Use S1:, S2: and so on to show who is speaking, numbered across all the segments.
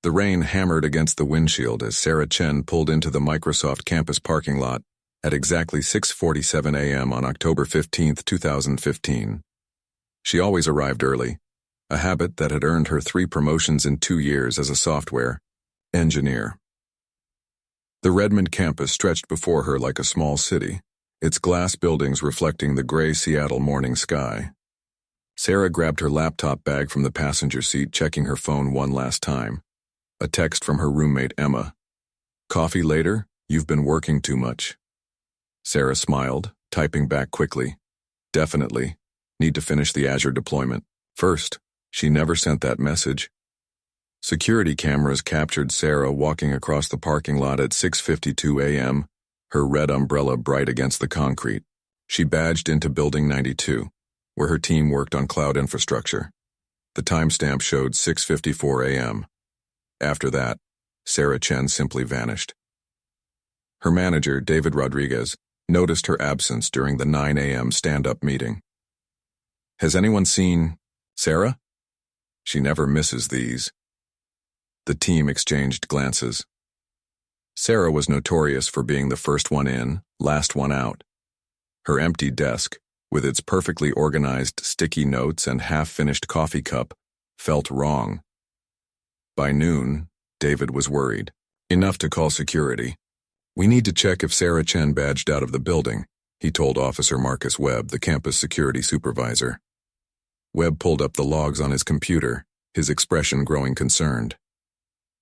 S1: The rain hammered against the windshield as Sarah Chen pulled into the Microsoft campus parking lot at exactly 6:47 a.m. on October 15, 2015. She always arrived early, a habit that had earned her 3 promotions in 2 years as a software engineer. The Redmond campus stretched before her like a small city, its glass buildings reflecting the gray Seattle morning sky. Sarah grabbed her laptop bag from the passenger seat, checking her phone one last time. A text from her roommate Emma. "Coffee later? You've been working too much." Sarah smiled, typing back quickly. "Definitely. Need to finish the Azure deployment first." She never sent that message. Security cameras captured Sarah walking across the parking lot at 6:52 a.m., her red umbrella bright against the concrete. She badged into Building 92, where her team worked on cloud infrastructure. The timestamp showed 6:54 a.m. After that, Sarah Chen simply vanished. Her manager, David Rodriguez, noticed her absence during the 9 a.m. stand-up meeting. "Has anyone seen Sarah?" She never misses these. The team exchanged glances. Sarah was notorious for being the first one in, last one out. Her empty desk, with its perfectly organized sticky notes and half-finished coffee cup, felt wrong. By noon, David was worried. Enough to call security. "We need to check if Sarah Chen badged out of the building," he told Officer Marcus Webb, the campus security supervisor. Webb pulled up the logs on his computer, his expression growing concerned.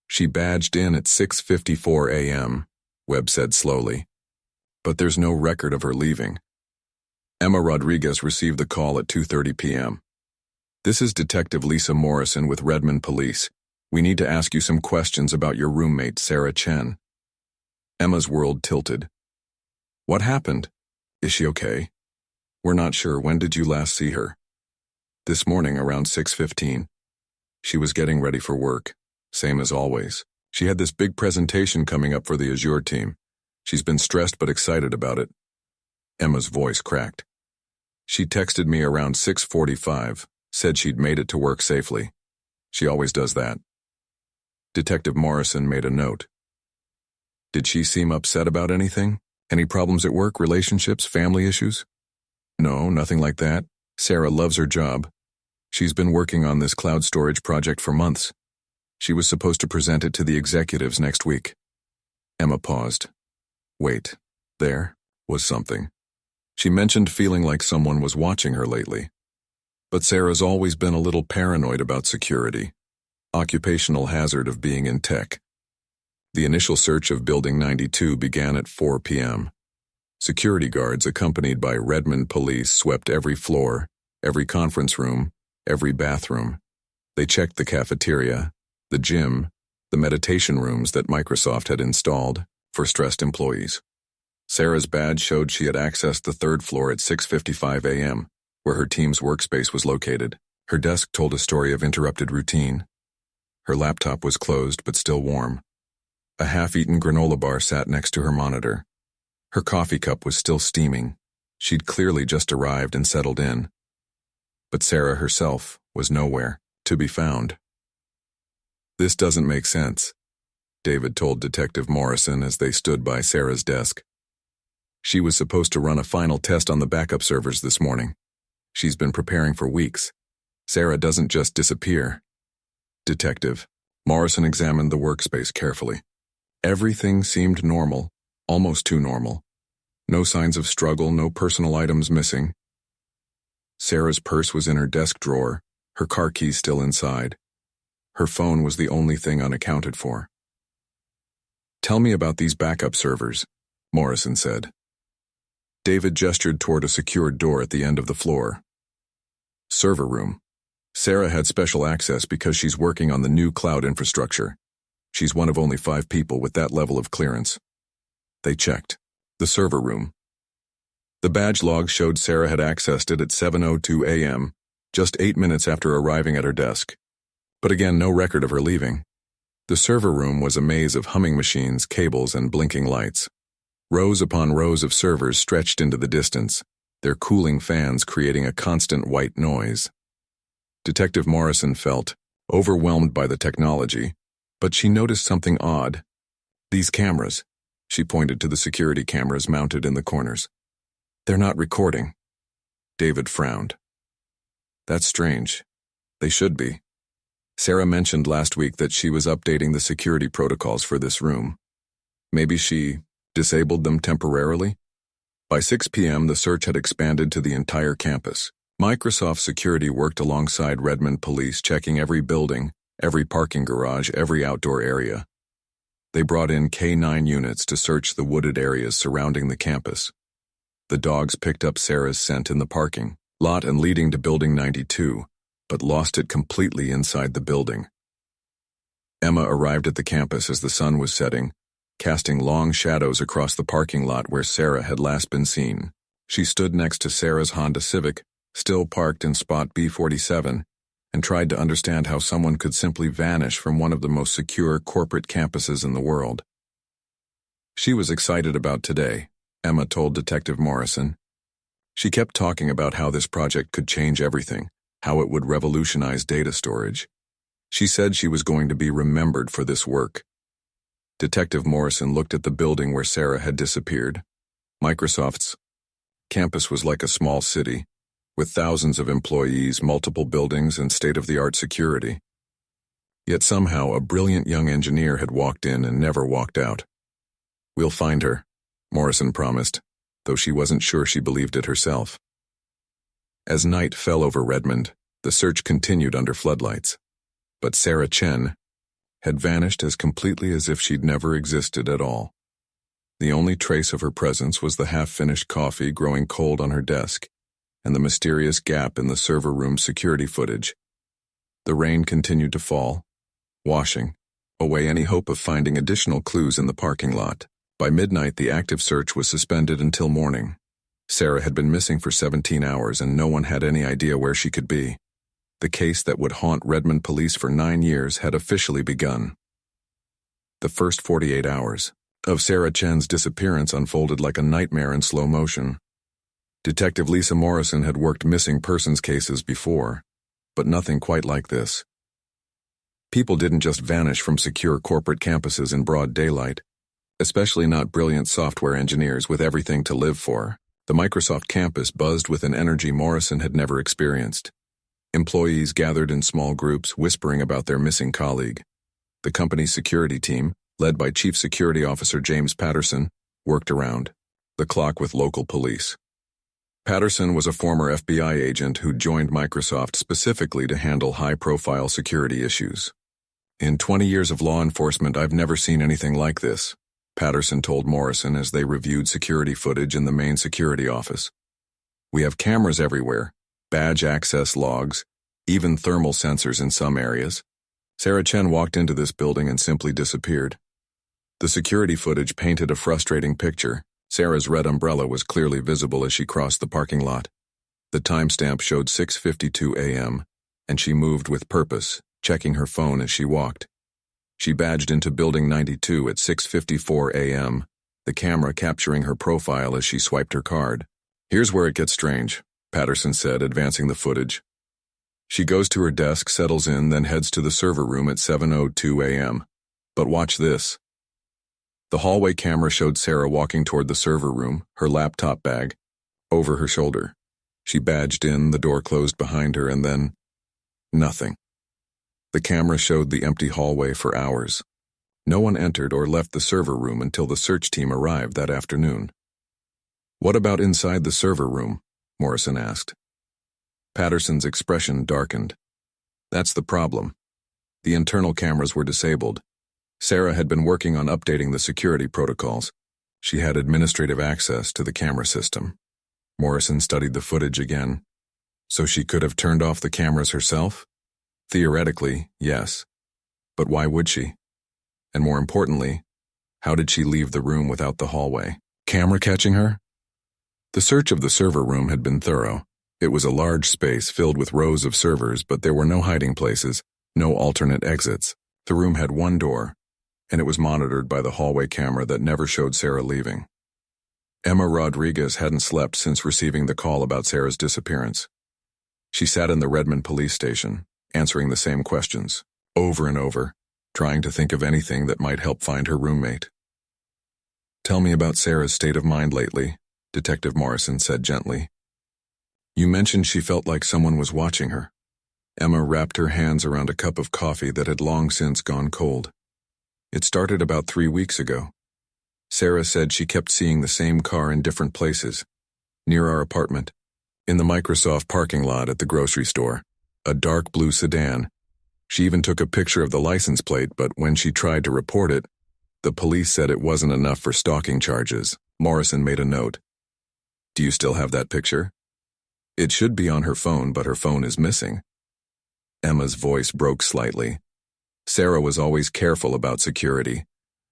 S1: "She badged in at 6:54 a.m., Webb said slowly. "But there's no record of her leaving." Emma Rodriguez received the call at 2:30 p.m. "This is Detective Lisa Morrison with Redmond Police. We need to ask you some questions about your roommate, Sarah Chen." Emma's world tilted. "What happened? Is she okay?" "We're not sure. When did you last see her?" "This morning around 6:15. She was getting ready for work, same as always. She had this big presentation coming up for the Azure team. She's been stressed but excited about it." Emma's voice cracked. "She texted me around 6:45, said she'd made it to work safely. She always does that." Detective Morrison made a note. "Did she seem upset about anything? Any problems at work, relationships, family issues?" "No, nothing like that. Sarah loves her job. She's been working on this cloud storage project for months. She was supposed to present it to the executives next week." Emma paused. Wait, there was something. She mentioned feeling like someone was watching her lately. But Sarah's always been a little paranoid about security. Occupational hazard of being in tech. The initial search of Building 92 began at 4 p.m. Security guards accompanied by Redmond police swept every floor, every conference room, every bathroom. They checked the cafeteria, the gym, the meditation rooms that Microsoft had installed for stressed employees. Sarah's badge showed she had accessed the 3rd floor at 6:55 a.m., where her team's workspace was located. Her desk told a story of interrupted routine. Her laptop was closed but still warm. A half-eaten granola bar sat next to her monitor. Her coffee cup was still steaming. She'd clearly just arrived and settled in. But Sarah herself was nowhere to be found. "This doesn't make sense," David told Detective Morrison as they stood by Sarah's desk. "She was supposed to run a final test on the backup servers this morning. She's been preparing for weeks. Sarah doesn't just disappear." Detective Morrison examined the workspace carefully. Everything seemed normal, almost too normal. No signs of struggle, no personal items missing. Sarah's purse was in her desk drawer, her car keys still inside. Her phone was the only thing unaccounted for. "Tell me about these backup servers," Morrison said. David gestured toward a secured door at the end of the floor. "Server room. Sarah had special access because she's working on the new cloud infrastructure. She's one of only 5 people with that level of clearance." They checked. The server room. The badge log showed Sarah had accessed it at 7:02 a.m., just 8 minutes after arriving at her desk. But again, no record of her leaving. The server room was a maze of humming machines, cables, and blinking lights. Rows upon rows of servers stretched into the distance, their cooling fans creating a constant white noise. Detective Morrison felt overwhelmed by the technology, But she noticed something odd. These cameras. She pointed to the security cameras mounted in the corners. They're not recording. David frowned. That's strange. They should be. Sarah mentioned last week that she was updating the security protocols for this room. Maybe she disabled them temporarily? By 6 p.m., the search had expanded to the entire campus. Microsoft Security worked alongside Redmond Police, checking every building, every parking garage, every outdoor area. They brought in K-9 units to search the wooded areas surrounding the campus. The dogs picked up Sarah's scent in the parking lot and leading to Building 92, but lost it completely inside the building. Emma arrived at the campus as the sun was setting, casting long shadows across the parking lot where Sarah had last been seen. She stood next to Sarah's Honda Civic, still parked in spot B47, and tried to understand how someone could simply vanish from one of the most secure corporate campuses in the world. She was excited about today, Emma told Detective Morrison. She kept talking about how this project could change everything, how it would revolutionize data storage. She said she was going to be remembered for this work. Detective Morrison looked at the building where Sarah had disappeared. Microsoft's campus was like a small city, with thousands of employees, multiple buildings, and state-of-the-art security. Yet somehow a brilliant young engineer had walked in and never walked out. We'll find her, Morrison promised, though she wasn't sure she believed it herself. As night fell over Redmond, the search continued under floodlights. But Sarah Chen had vanished as completely as if she'd never existed at all. The only trace of her presence was the half-finished coffee growing cold on her desk, and the mysterious gap in the server room security footage. The rain continued to fall, washing away any hope of finding additional clues in the parking lot. By midnight, the active search was suspended until morning. Sarah had been missing for 17 hours, and no one had any idea where she could be. The case that would haunt Redmond Police for 9 years had officially begun. The first 48 hours of Sarah Chen's disappearance unfolded like a nightmare in slow motion. Detective Lisa Morrison had worked missing persons cases before, but nothing quite like this. People didn't just vanish from secure corporate campuses in broad daylight, especially not brilliant software engineers with everything to live for. The Microsoft campus buzzed with an energy Morrison had never experienced. Employees gathered in small groups, whispering about their missing colleague. The company's security team, led by Chief Security Officer James Patterson, worked around the clock with local police. Patterson was a former FBI agent who joined Microsoft specifically to handle high-profile security issues. In 20 years of law enforcement, I've never seen anything like this, Patterson told Morrison as they reviewed security footage in the main security office. We have cameras everywhere, badge access logs, even thermal sensors in some areas. Sarah Chen walked into this building and simply disappeared. The security footage painted a frustrating picture. Sarah's red umbrella was clearly visible as she crossed the parking lot. The timestamp showed 6:52 a.m., and she moved with purpose, checking her phone as she walked. She badged into Building 92 at 6:54 a.m., the camera capturing her profile as she swiped her card. Here's where it gets strange, Patterson said, advancing the footage. She goes to her desk, settles in, then heads to the server room at 7:02 a.m. But watch this. The hallway camera showed Sarah walking toward the server room, her laptop bag over her shoulder. She badged in, the door closed behind her, and then nothing. The camera showed the empty hallway for hours. No one entered or left the server room until the search team arrived that afternoon. What about inside the server room? Morrison asked. Patterson's expression darkened. That's the problem. The internal cameras were disabled. Sarah had been working on updating the security protocols. She had administrative access to the camera system. Morrison studied the footage again. So she could have turned off the cameras herself? Theoretically, yes. But why would she? And more importantly, how did she leave the room without the hallway? Camera catching her? The search of the server room had been thorough. It was a large space filled with rows of servers, but there were no hiding places, no alternate exits. The room had one door, and it was monitored by the hallway camera that never showed Sarah leaving. Emma Rodriguez hadn't slept since receiving the call about Sarah's disappearance. She sat in the Redmond police station, answering the same questions, over and over, trying to think of anything that might help find her roommate. "Tell me about Sarah's state of mind lately," Detective Morrison said gently. "You mentioned she felt like someone was watching her." Emma wrapped her hands around a cup of coffee that had long since gone cold. "It started about 3 weeks ago. Sarah said she kept seeing the same car in different places. Near our apartment, in the Microsoft parking lot at the grocery store, a dark blue sedan. She even took a picture of the license plate, but when she tried to report it, the police said it wasn't enough for stalking charges." Morrison made a note. "Do you still have that picture?" "It should be on her phone, but her phone is missing." Emma's voice broke slightly. Sarah was always careful about security.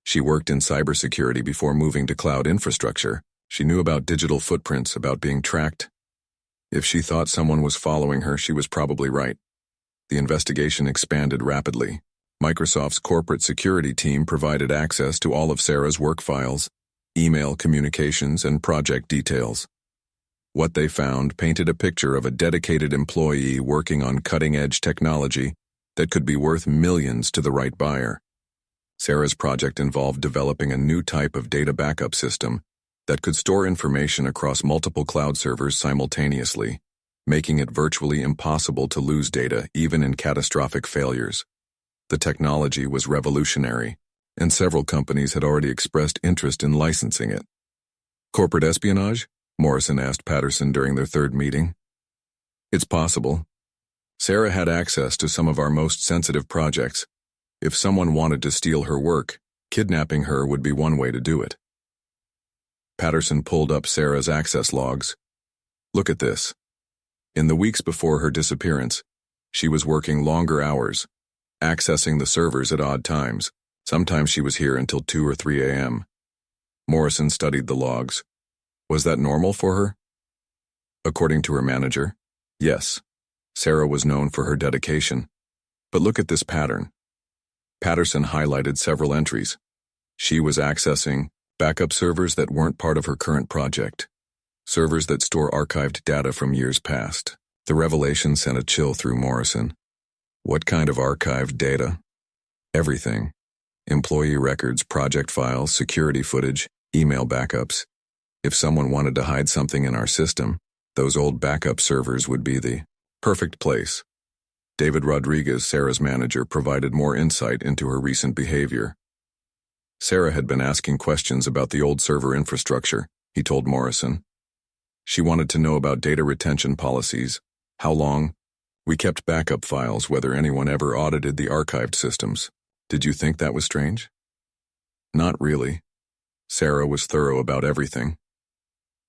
S1: She worked in cybersecurity before moving to cloud infrastructure. She knew about digital footprints, about being tracked. If she thought someone was following her, she was probably right. The investigation expanded rapidly. Microsoft's corporate security team provided access to all of Sarah's work files, email communications, and project details. What they found painted a picture of a dedicated employee working on cutting-edge technology that could be worth millions to the right buyer. Sarah's project involved developing a new type of data backup system that could store information across multiple cloud servers simultaneously, making it virtually impossible to lose data even in catastrophic failures. The technology was revolutionary, and several companies had already expressed interest in licensing it. "Corporate espionage?" Morrison asked Patterson during their third meeting. "It's possible. Sarah had access to some of our most sensitive projects. If someone wanted to steal her work, kidnapping her would be one way to do it." Patterson pulled up Sarah's access logs. "Look at this. In the weeks before her disappearance, she was working longer hours, accessing the servers at odd times. Sometimes she was here until 2 or 3 a.m. Morrison studied the logs. Was that normal for her? According to her manager, yes. Sarah was known for her dedication. But look at this pattern. Patterson highlighted several entries. She was accessing backup servers that weren't part of her current project, servers that store archived data from years past. The revelation sent a chill through Morrison. What kind of archived data? Everything. Employee records, project files, security footage, email backups. If someone wanted to hide something in our system, those old backup servers would be the perfect place. David Rodriguez, Sarah's manager, provided more insight into her recent behavior. Sarah had been asking questions about the old server infrastructure, he told Morrison. She wanted to know about data retention policies, how long. We kept backup files, whether anyone ever audited the archived systems. Did you think that was strange? Not really. Sarah was thorough about everything.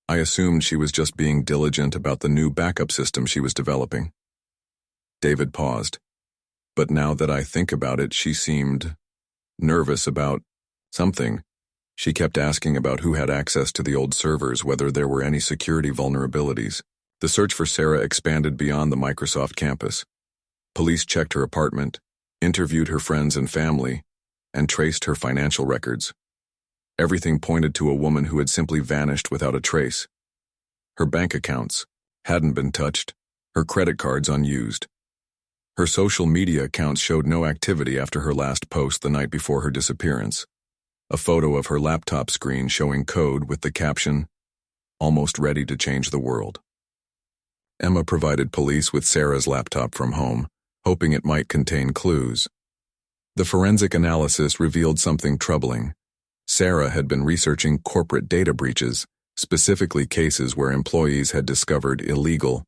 S1: I assumed she was just being diligent about the new backup system she was developing. David paused. But now that I think about it, she seemed nervous about something. She kept asking about who had access to the old servers, whether there were any security vulnerabilities. The search for Sarah expanded beyond the Microsoft campus. Police checked her apartment, interviewed her friends and family, and traced her financial records. Everything pointed to a woman who had simply vanished without a trace. Her bank accounts hadn't been touched, her credit cards unused. Her social media accounts showed no activity after her last post the night before her disappearance. A photo of her laptop screen showing code with the caption, "Almost ready to change the world." Emma provided police with Sarah's laptop from home, hoping it might contain clues. The forensic analysis revealed something troubling. Sarah had been researching corporate data breaches, specifically cases where employees had discovered illegal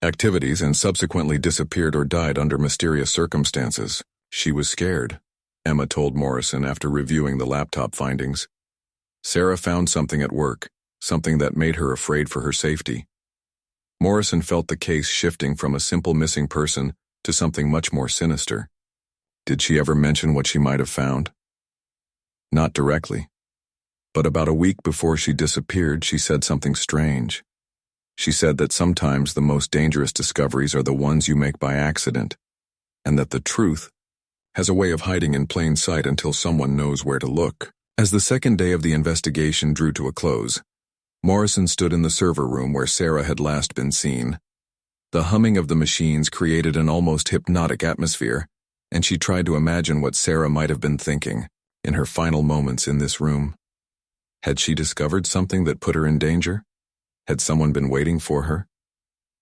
S1: activities and subsequently disappeared or died under mysterious circumstances. She was scared, Emma told Morrison after reviewing the laptop findings. Sarah found something at work, something that made her afraid for her safety. Morrison felt the case shifting from a simple missing person to something much more sinister. Did she ever mention what she might have found? Not directly. But about a week before she disappeared, she said something strange. She said that sometimes the most dangerous discoveries are the ones you make by accident, and that the truth has a way of hiding in plain sight until someone knows where to look. As the second day of the investigation drew to a close, Morrison stood in the server room where Sarah had last been seen. The humming of the machines created an almost hypnotic atmosphere, and she tried to imagine what Sarah might have been thinking in her final moments in this room. Had she discovered something that put her in danger? Had someone been waiting for her?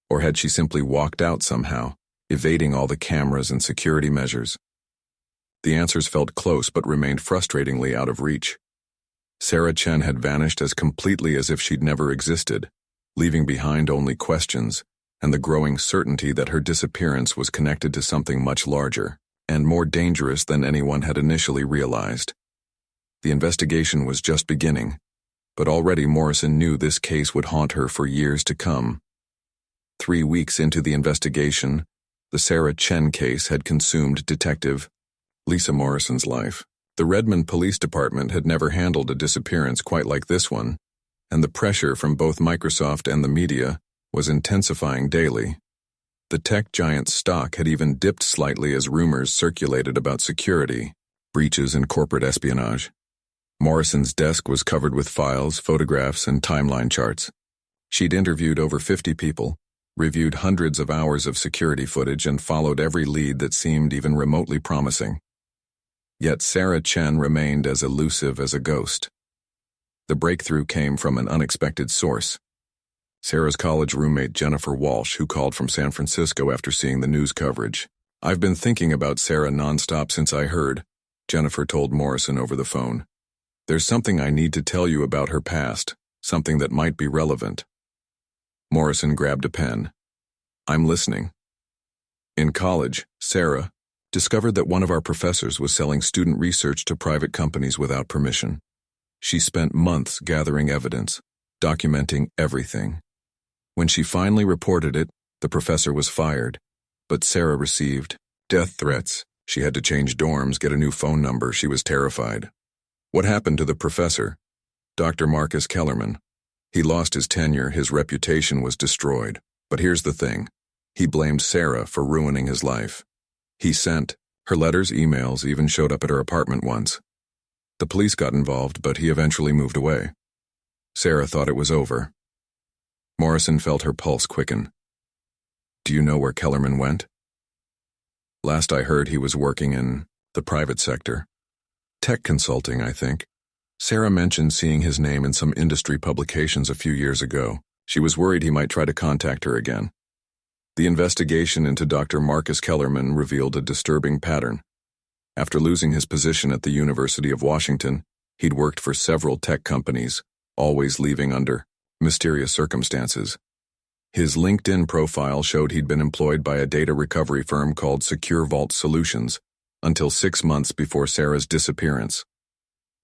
S1: Or had she simply walked out somehow, evading all the cameras and security measures? The answers felt close but remained frustratingly out of reach. Sarah Chen had vanished as completely as if she'd never existed, leaving behind only questions and the growing certainty that her disappearance was connected to something much larger and more dangerous than anyone had initially realized. The investigation was just beginning, but already Morrison knew this case would haunt her for years to come. 3 weeks into the investigation, the Sarah Chen case had consumed Detective Lisa Morrison's life. The Redmond Police Department had never handled a disappearance quite like this one, and the pressure from both Microsoft and the media was intensifying daily. The tech giant's stock had even dipped slightly as rumors circulated about security, breaches, and corporate espionage. Morrison's desk was covered with files, photographs, and timeline charts. She'd interviewed over 50 people, reviewed hundreds of hours of security footage, and followed every lead that seemed even remotely promising. Yet Sarah Chen remained as elusive as a ghost. The breakthrough came from an unexpected source. Sarah's college roommate Jennifer Walsh, who called from San Francisco after seeing the news coverage. "I've been thinking about Sarah nonstop since I heard," Jennifer told Morrison over the phone. "There's something I need to tell you about her past, something that might be relevant." Morrison grabbed a pen. "I'm listening." "In college, Sarah discovered that one of our professors was selling student research to private companies without permission. She spent months gathering evidence, documenting everything. When she finally reported it, the professor was fired, but Sarah received death threats. She had to change dorms, get a new phone number. She was terrified. What happened to the professor? Dr. Marcus Kellerman. He lost his tenure, his reputation was destroyed. But here's the thing. He blamed Sarah for ruining his life. He sent her letters, emails, even showed up at her apartment once. The police got involved, but he eventually moved away. Sarah thought it was over." Morrison felt her pulse quicken. "Do you know where Kellerman went?" "Last I heard, he was working in the private sector. Tech consulting, I think. Sarah mentioned seeing his name in some industry publications a few years ago. She was worried he might try to contact her again." The investigation into Dr. Marcus Kellerman revealed a disturbing pattern. After losing his position at the University of Washington, he'd worked for several tech companies, always leaving under mysterious circumstances. His LinkedIn profile showed he'd been employed by a data recovery firm called Secure Vault Solutions until 6 months before Sarah's disappearance.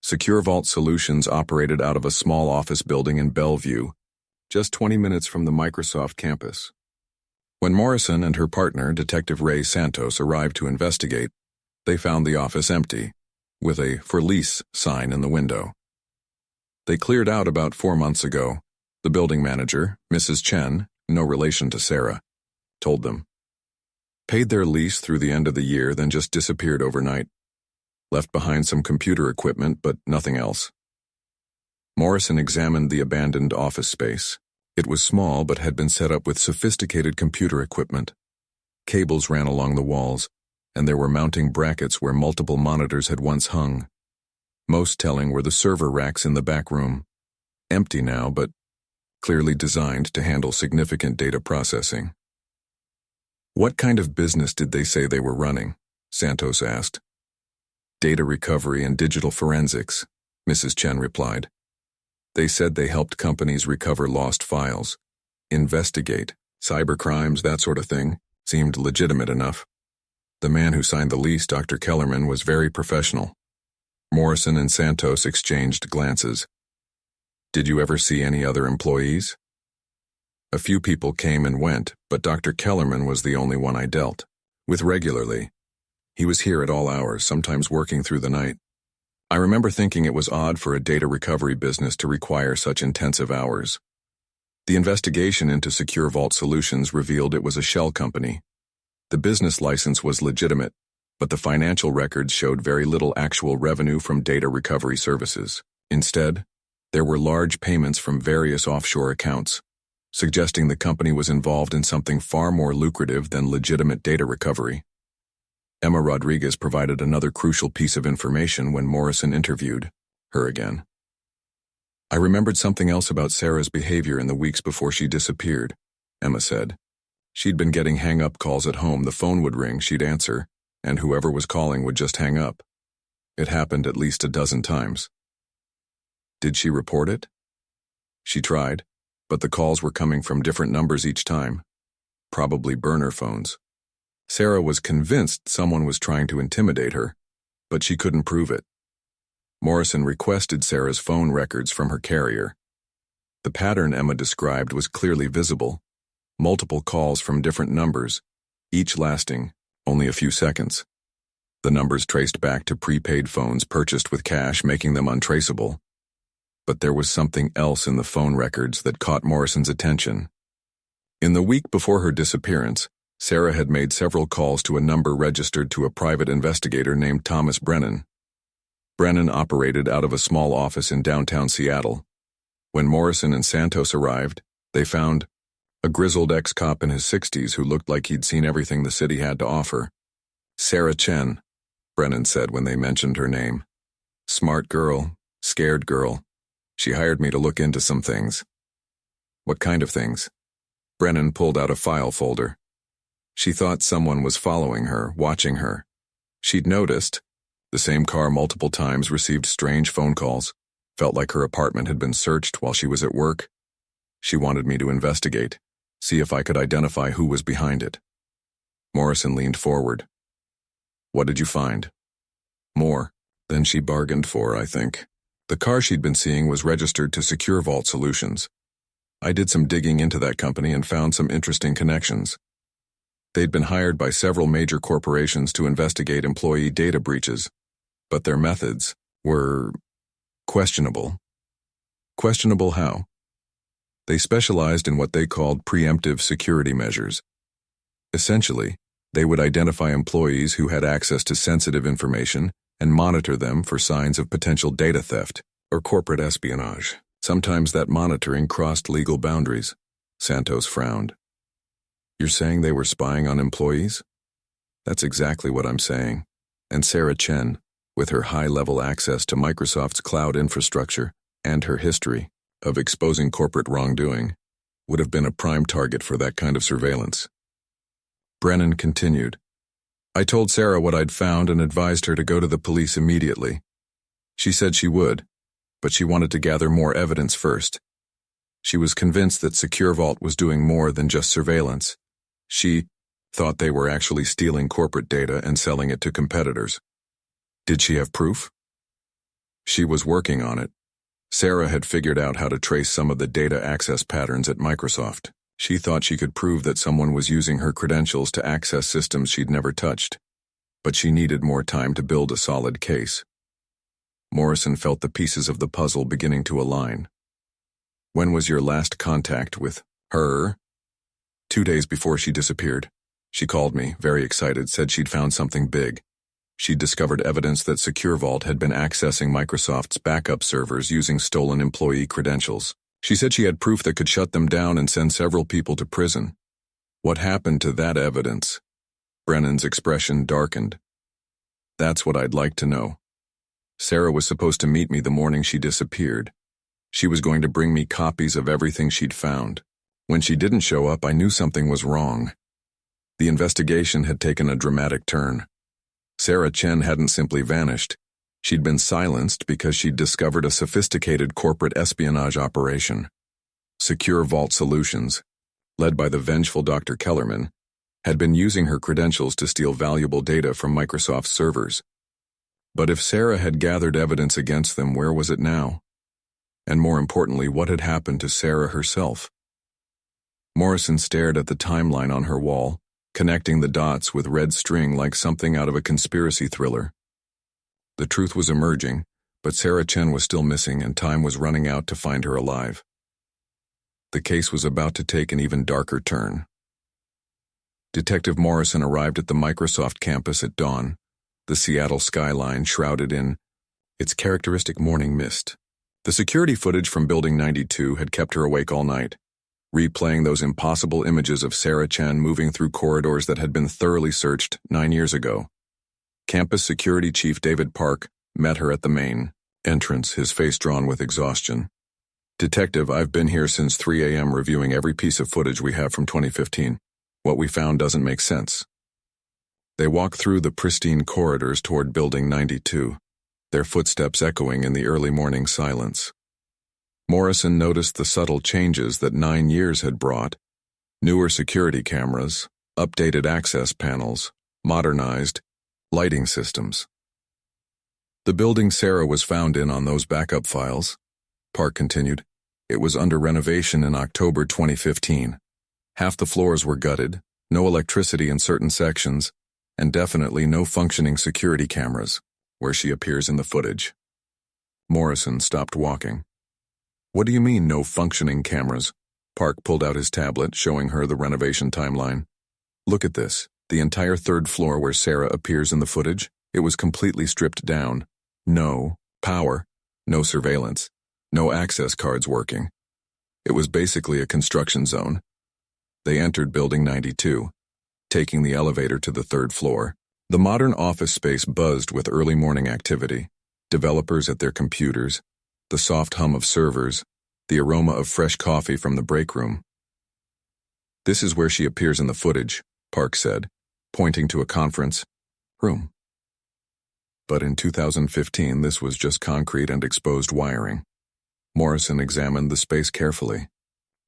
S1: Secure Vault Solutions operated out of a small office building in Bellevue, just 20 minutes from the Microsoft campus. When Morrison and her partner, Detective Ray Santos, arrived to investigate, they found the office empty, with a "for lease" sign in the window. They cleared out about 4 months ago. The building manager, Mrs. Chen, no relation to Sarah, told them. Paid their lease through the end of the year, then just disappeared overnight. Left behind some computer equipment, but nothing else. Morrison examined the abandoned office space. It was small but had been set up with sophisticated computer equipment. Cables ran along the walls, and there were mounting brackets where multiple monitors had once hung. Most telling were the server racks in the back room. Empty now, but clearly designed to handle significant data processing. "What kind of business did they say they were running?" Santos asked. "Data recovery and digital forensics," Mrs. Chen replied. "They said they helped companies recover lost files, investigate cybercrimes, that sort of thing. Seemed legitimate enough. The man who signed the lease, Dr. Kellerman, was very professional." Morrison and Santos exchanged glances. "Did you ever see any other employees?" "A few people came and went, but Dr. Kellerman was the only one I dealt with regularly. He was here at all hours, sometimes working through the night. I remember thinking it was odd for a data recovery business to require such intensive hours." The investigation into Secure Vault Solutions revealed it was a shell company. The business license was legitimate, but the financial records showed very little actual revenue from data recovery services. Instead, there were large payments from various offshore accounts, suggesting the company was involved in something far more lucrative than legitimate data recovery. Emma Rodriguez provided another crucial piece of information when Morrison interviewed her again. I remembered something else about Sarah's behavior in the weeks before she disappeared, Emma said. She'd been getting hang-up calls at home. The phone would ring, she'd answer, and whoever was calling would just hang up. It happened at least a dozen times. Did she report it? She tried, but the calls were coming from different numbers each time, probably burner phones. Sarah was convinced someone was trying to intimidate her, but she couldn't prove it. Morrison requested Sarah's phone records from her carrier. The pattern Emma described was clearly visible. Multiple calls from different numbers, each lasting only a few seconds. The numbers traced back to prepaid phones purchased with cash, making them untraceable. But there was something else in the phone records that caught Morrison's attention. In the week before her disappearance, Sarah had made several calls to a number registered to a private investigator named Thomas Brennan. Brennan operated out of a small office in downtown Seattle. When Morrison and Santos arrived, they found a grizzled ex-cop in his 60s who looked like he'd seen everything the city had to offer. Sarah Chen, Brennan said when they mentioned her name. Smart girl, scared girl. She hired me to look into some things. What kind of things? Brennan pulled out a file folder. She thought someone was following her, watching her. She'd noticed the same car multiple times, received strange phone calls, felt like her apartment had been searched while she was at work. She wanted me to investigate, see if I could identify who was behind it. Morrison leaned forward. What did you find? More than she bargained for, I think. The car she'd been seeing was registered to Secure Vault Solutions. I did some digging into that company and found some interesting connections. They'd been hired by several major corporations to investigate employee data breaches, but their methods were questionable. Questionable how? They specialized in what they called preemptive security measures. Essentially, they would identify employees who had access to sensitive information and monitor them for signs of potential data theft or corporate espionage. Sometimes that monitoring crossed legal boundaries. Santos frowned. You're saying they were spying on employees? That's exactly what I'm saying. And Sarah Chen, with her high-level access to Microsoft's cloud infrastructure and her history of exposing corporate wrongdoing, would have been a prime target for that kind of surveillance. Brennan continued. I told Sarah what I'd found and advised her to go to the police immediately. She said she would, but she wanted to gather more evidence first. She was convinced that Secure Vault was doing more than just surveillance. She thought they were actually stealing corporate data and selling it to competitors. Did she have proof? She was working on it. Sarah had figured out how to trace some of the data access patterns at Microsoft. She thought she could prove that someone was using her credentials to access systems she'd never touched. But she needed more time to build a solid case. Morrison felt the pieces of the puzzle beginning to align. When was your last contact with her? 2 days before she disappeared. She called me, very excited, said she'd found something big. She'd discovered evidence that Secure Vault had been accessing Microsoft's backup servers using stolen employee credentials. She said she had proof that could shut them down and send several people to prison. What happened to that evidence? Brennan's expression darkened. That's what I'd like to know. Sarah was supposed to meet me the morning she disappeared. She was going to bring me copies of everything she'd found. When she didn't show up, I knew something was wrong. The investigation had taken a dramatic turn. Sarah Chen hadn't simply vanished. She'd been silenced because she'd discovered a sophisticated corporate espionage operation. Secure Vault Solutions, led by the vengeful Dr. Kellerman, had been using her credentials to steal valuable data from Microsoft's servers. But if Sarah had gathered evidence against them, where was it now? And more importantly, what had happened to Sarah herself? Morrison stared at the timeline on her wall, connecting the dots with red string like something out of a conspiracy thriller. The truth was emerging, but Sarah Chen was still missing and time was running out to find her alive. The case was about to take an even darker turn. Detective Morrison arrived at the Microsoft campus at dawn, the Seattle skyline shrouded in its characteristic morning mist. The security footage from Building 92 had kept her awake all night, replaying those impossible images of Sarah Chen moving through corridors that had been thoroughly searched 9 years ago. Campus Security Chief David Park met her at the main entrance, his face drawn with exhaustion. "Detective, I've been here since 3 a.m. reviewing every piece of footage we have from 2015. What we found doesn't make sense." They walked through the pristine corridors toward Building 92, their footsteps echoing in the early morning silence. Morrison noticed the subtle changes that 9 years had brought: newer security cameras, updated access panels, modernized lighting systems. "The building Sarah was found in on those backup files," Park continued. "It was under renovation in October 2015. Half the floors were gutted, no electricity in certain sections, and definitely no functioning security cameras, where she appears in the footage." Morrison stopped walking. "What do you mean, no functioning cameras?" Park pulled out his tablet, showing her the renovation timeline. "Look at this. The entire third floor where Sarah appears in the footage, it was completely stripped down. No power, no surveillance, no access cards working. It was basically a construction zone." They entered Building 92, taking the elevator to the third floor. The modern office space buzzed with early morning activity, developers at their computers, the soft hum of servers, the aroma of fresh coffee from the break room. "This is where she appears in the footage," Park said, pointing to a conference room. But in 2015, this was just concrete and exposed wiring. Morrison examined the space carefully.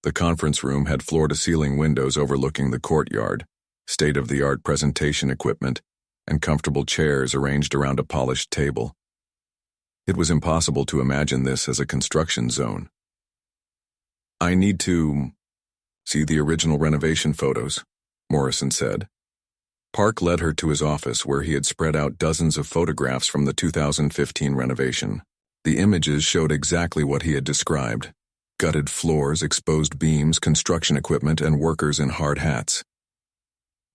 S1: The conference room had floor-to-ceiling windows overlooking the courtyard, state-of-the-art presentation equipment, and comfortable chairs arranged around a polished table. It was impossible to imagine this as a construction zone. "I need to see the original renovation photos," Morrison said. Park led her to his office, where he had spread out dozens of photographs from the 2015 renovation. The images showed exactly what he had described: gutted floors, exposed beams, construction equipment, and workers in hard hats.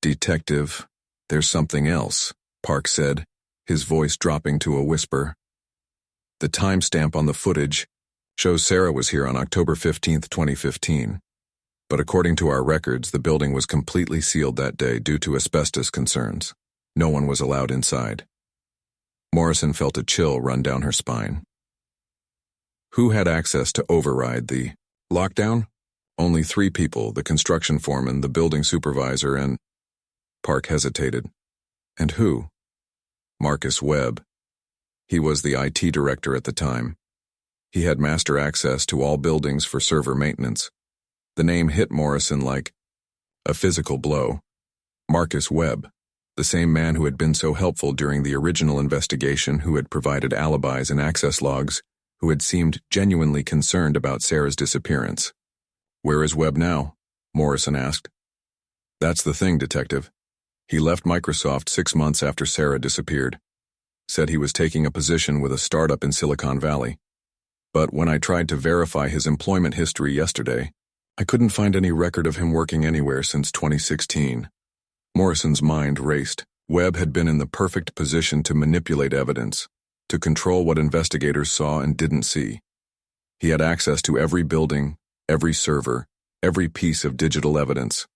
S1: "Detective, there's something else," Park said, his voice dropping to a whisper. "The timestamp on the footage shows Sarah was here on October 15, 2015. But according to our records, the building was completely sealed that day due to asbestos concerns. No one was allowed inside." Morrison felt a chill run down her spine. "Who had access to override the lockdown?" "Only 3 people, the construction foreman, the building supervisor, and—" Park hesitated. "And who?" "Marcus Webb. He was the IT director at the time. He had master access to all buildings for server maintenance." The name hit Morrison like a physical blow. Marcus Webb, the same man who had been so helpful during the original investigation, who had provided alibis and access logs, who had seemed genuinely concerned about Sarah's disappearance. "Where is Webb now?" Morrison asked. "That's the thing, Detective. He left Microsoft 6 months after Sarah disappeared. Said he was taking a position with a startup in Silicon Valley. But when I tried to verify his employment history yesterday, I couldn't find any record of him working anywhere since 2016. Morrison's mind raced. Webb had been in the perfect position to manipulate evidence, to control what investigators saw and didn't see. He had access to every building, every server, every piece of digital evidence.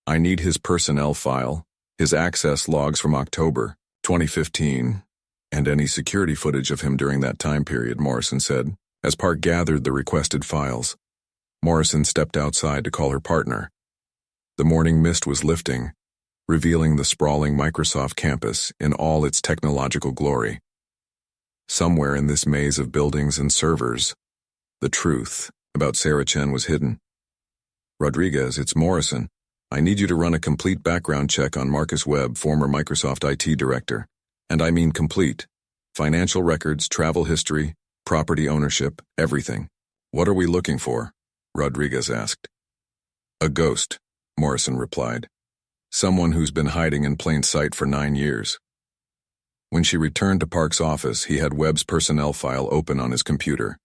S1: "I need his personnel file, his access logs from October 2015, and any security footage of him during that time period," Morrison said, as Park gathered the requested files. Morrison stepped outside to call her partner. The morning mist was lifting, revealing the sprawling Microsoft campus in all its technological glory. Somewhere in this maze of buildings and servers, the truth about Sarah Chen was hidden. "Rodriguez, it's Morrison. I need you to run a complete background check on Marcus Webb, former Microsoft IT director. And I mean complete. Financial records, travel history, property ownership, everything." "What are we looking for?" Rodriguez asked. "A ghost," Morrison replied. "Someone who's been hiding in plain sight for 9 years." When she returned to Park's office, he had Webb's personnel file open on his computer.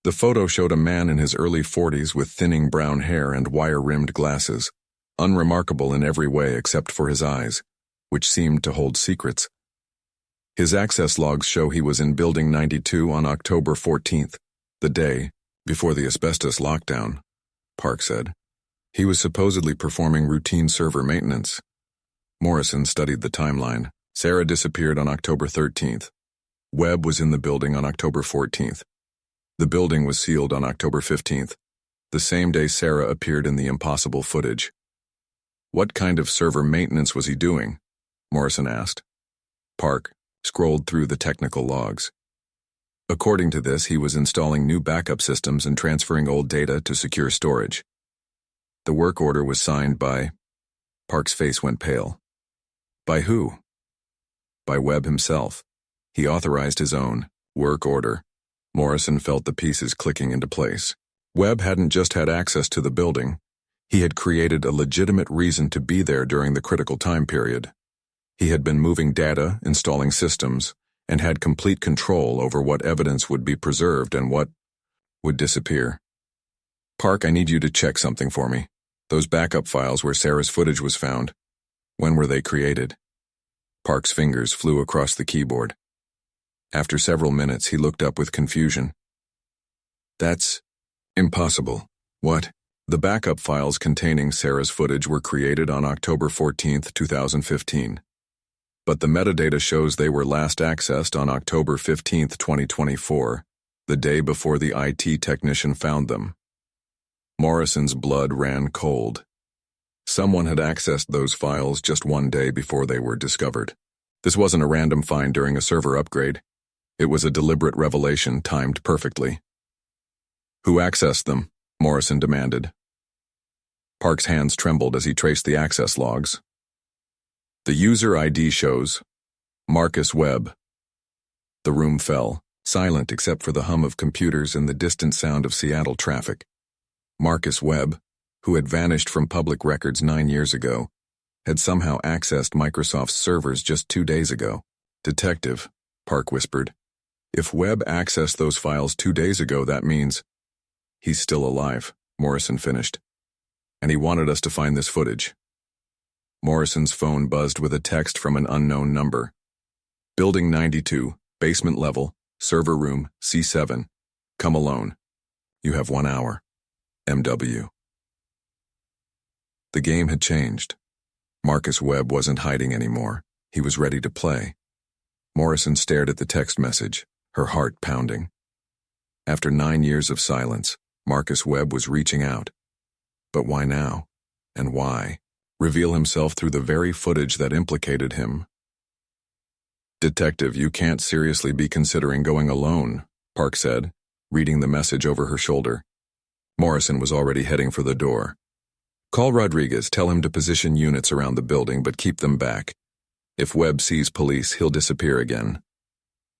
S1: The photo showed a man in his early 40s with thinning brown hair and wire-rimmed glasses, unremarkable in every way except for his eyes, which seemed to hold secrets. His access logs show he was in Building 92 on October 14th, the day before the asbestos lockdown, Park said. He was supposedly performing routine server maintenance. Morrison studied the timeline, Sarah disappeared on October 13th. Webb was in the building on October 14th. The building was sealed on October 15th, the same day Sarah appeared in the impossible footage. What kind of server maintenance was he doing? Morrison asked. Park scrolled through the technical logs. According to this, he was installing new backup systems and transferring old data to secure storage. The work order was signed by... Park's face went pale. By who? By Webb himself. He authorized his own work order. Morrison felt the pieces clicking into place. Webb hadn't just had access to the building. He had created a legitimate reason to be there during the critical time period. He had been moving data, installing systems, and had complete control over what evidence would be preserved and what would disappear. Park, I need you to check something for me. Those backup files where Sarah's footage was found. When were they created? Park's fingers flew across the keyboard. After several minutes, he looked up with confusion. That's impossible. What? The backup files containing Sarah's footage were created on October 14, 2015. But the metadata shows they were last accessed on October 15, 2024, the day before the IT technician found them. Morrison's blood ran cold. Someone had accessed those files just one day before they were discovered. This wasn't a random find during a server upgrade. It was a deliberate revelation timed perfectly. Who accessed them? Morrison demanded. Park's hands trembled as he traced the access logs. The user ID shows Marcus Webb. The room fell, silent except for the hum of computers and the distant sound of Seattle traffic. Marcus Webb, who had vanished from public records 9 years ago, had somehow accessed Microsoft's servers just 2 days ago. Detective, Park whispered. If Webb accessed those files 2 days ago, that means he's still alive, Morrison finished. And he wanted us to find this footage. Morrison's phone buzzed with a text from an unknown number. Building 92, basement level, server room, C7. Come alone. You have 1 hour. MW. The game had changed. Marcus Webb wasn't hiding anymore. He was ready to play. Morrison stared at the text message, her heart pounding. After 9 years of silence, Marcus Webb was reaching out. But why now? And why? Reveal himself through the very footage that implicated him. Detective, you can't seriously be considering going alone, Park said, reading the message over her shoulder. Morrison was already heading for the door. Call Rodriguez, tell him to position units around the building but keep them back. If Webb sees police, he'll disappear again.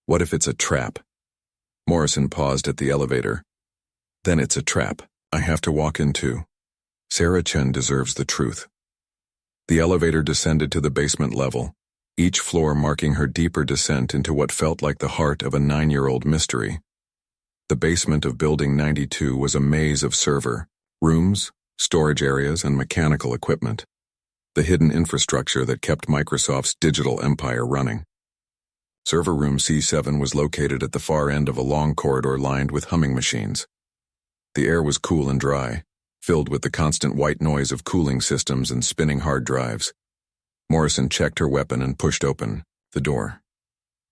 S1: What if it's a trap? Morrison paused at the elevator. Then it's a trap. I have to walk in too. Sarah Chen deserves the truth. The elevator descended to the basement level, each floor marking her deeper descent into what felt like the heart of a 9-year-old mystery. The basement of Building 92 was a maze of server, rooms, storage areas, and mechanical equipment. The hidden infrastructure that kept Microsoft's digital empire running. Server room C7 was located at the far end of a long corridor lined with humming machines. The air was cool and dry, filled with the constant white noise of cooling systems and spinning hard drives. Morrison checked her weapon and pushed open the door.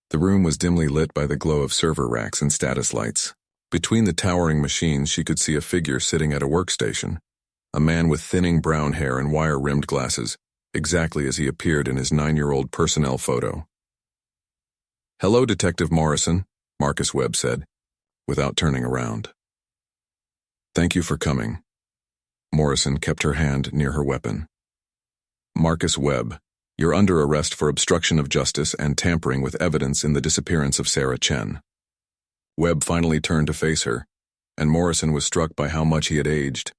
S1: The room was dimly lit by the glow of server racks and status lights. Between the towering machines, she could see a figure sitting at a workstation. A man with thinning brown hair and wire-rimmed glasses, exactly as he appeared in his 9-year-old personnel photo. Hello, Detective Morrison, Marcus Webb said, without turning around. Thank you for coming. Morrison kept her hand near her weapon. Marcus Webb, you're under arrest for obstruction of justice and tampering with evidence in the disappearance of Sarah Chen. Webb finally turned to face her, and Morrison was struck by how much he had aged.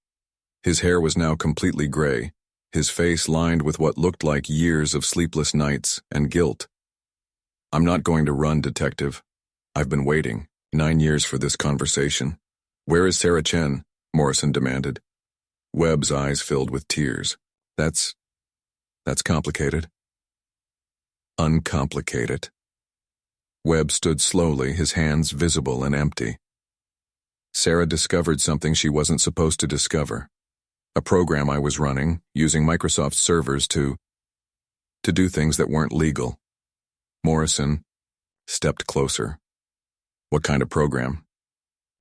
S1: His hair was now completely gray, his face lined with what looked like years of sleepless nights and guilt. I'm not going to run, Detective. I've been waiting 9 years for this conversation. Where is Sarah Chen? Morrison demanded. Webb's eyes filled with tears. That's complicated. Uncomplicated. Webb stood slowly, his hands visible and empty. Sarah discovered something she wasn't supposed to discover. A program I was running, using Microsoft servers to do things that weren't legal. Morrison stepped closer. What kind of program?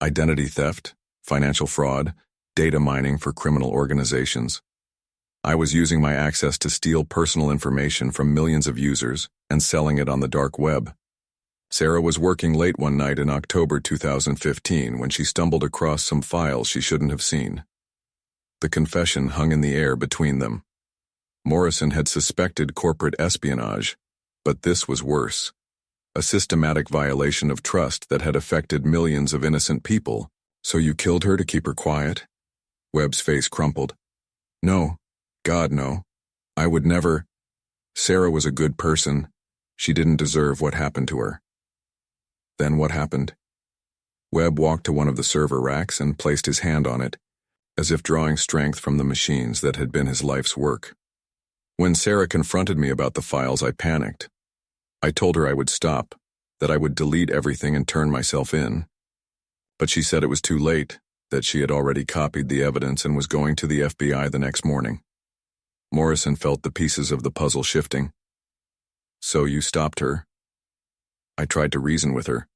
S1: Identity theft, financial fraud, data mining for criminal organizations. I was using my access to steal personal information from millions of users and selling it on the dark web. Sarah was working late one night in October 2015 when she stumbled across some files she shouldn't have seen. The confession hung in the air between them. Morrison had suspected corporate espionage, but this was worse. A systematic violation of trust that had affected millions of innocent people. So you killed her to keep her quiet? Webb's face crumpled. No. God, no. I would never. Sarah was a good person. She didn't deserve what happened to her. Then what happened? Webb walked to one of the server racks and placed his hand on it, as if drawing strength from the machines that had been his life's work. When Sarah confronted me about the files, I panicked. I told her I would stop, that I would delete everything and turn myself in. But she said it was too late, that she had already copied the evidence and was going to the FBI the next morning. Morrison felt the pieces of the puzzle shifting. So you stopped her? I tried to reason with her.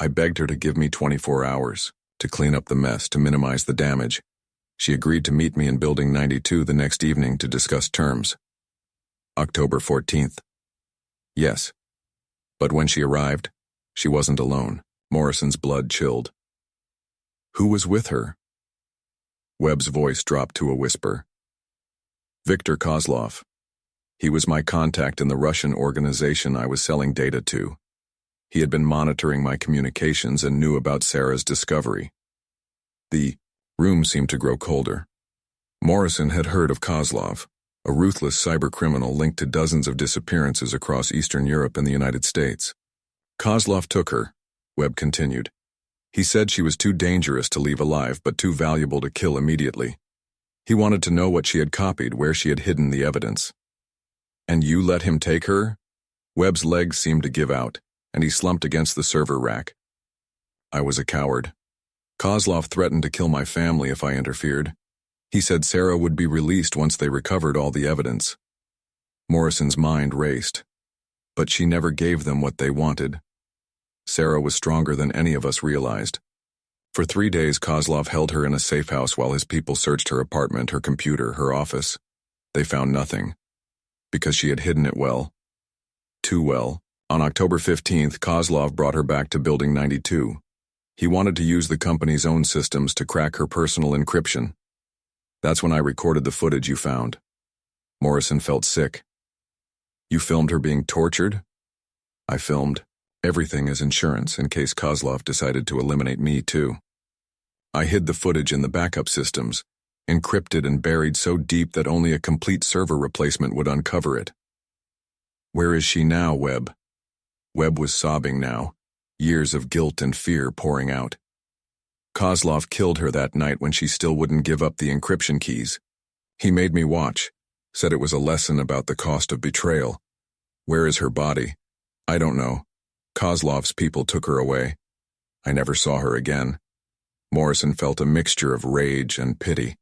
S1: I begged her to give me 24 hours, to clean up the mess, to minimize the damage. She agreed to meet me in Building 92 the next evening to discuss terms. October 14th. Yes. But when she arrived, she wasn't alone. Morrison's blood chilled. Who was with her? Webb's voice dropped to a whisper. Viktor Kozlov. He was my contact in the Russian organization I was selling data to. He had been monitoring my communications and knew about Sarah's discovery. The room seemed to grow colder. Morrison had heard of Kozlov, a ruthless cybercriminal linked to dozens of disappearances across Eastern Europe and the United States. Kozlov took her, Webb continued. He said she was too dangerous to leave alive but too valuable to kill immediately. He wanted to know what she had copied, where she had hidden the evidence. And you let him take her? Webb's legs seemed to give out, and he slumped against the server rack. I was a coward. Kozlov threatened to kill my family if I interfered. He said Sarah would be released once they recovered all the evidence. Morrison's mind raced. But she never gave them what they wanted. Sarah was stronger than any of us realized. For 3 days, Kozlov held her in a safe house while his people searched her apartment, her computer, her office. They found nothing. Because she had hidden it well. Too well. On October 15th, Kozlov brought her back to Building 92. He wanted to use the company's own systems to crack her personal encryption. That's when I recorded the footage you found. Morrison felt sick. You filmed her being tortured? I filmed everything as insurance in case Kozlov decided to eliminate me too. I hid the footage in the backup systems, encrypted and buried so deep that only a complete server replacement would uncover it. Where is she now, Webb? Webb was sobbing now, years of guilt and fear pouring out. Kozlov killed her that night when she still wouldn't give up the encryption keys. He made me watch, said it was a lesson about the cost of betrayal. Where is her body? I don't know. Kozlov's people took her away. I never saw her again. Morrison felt a mixture of rage and pity.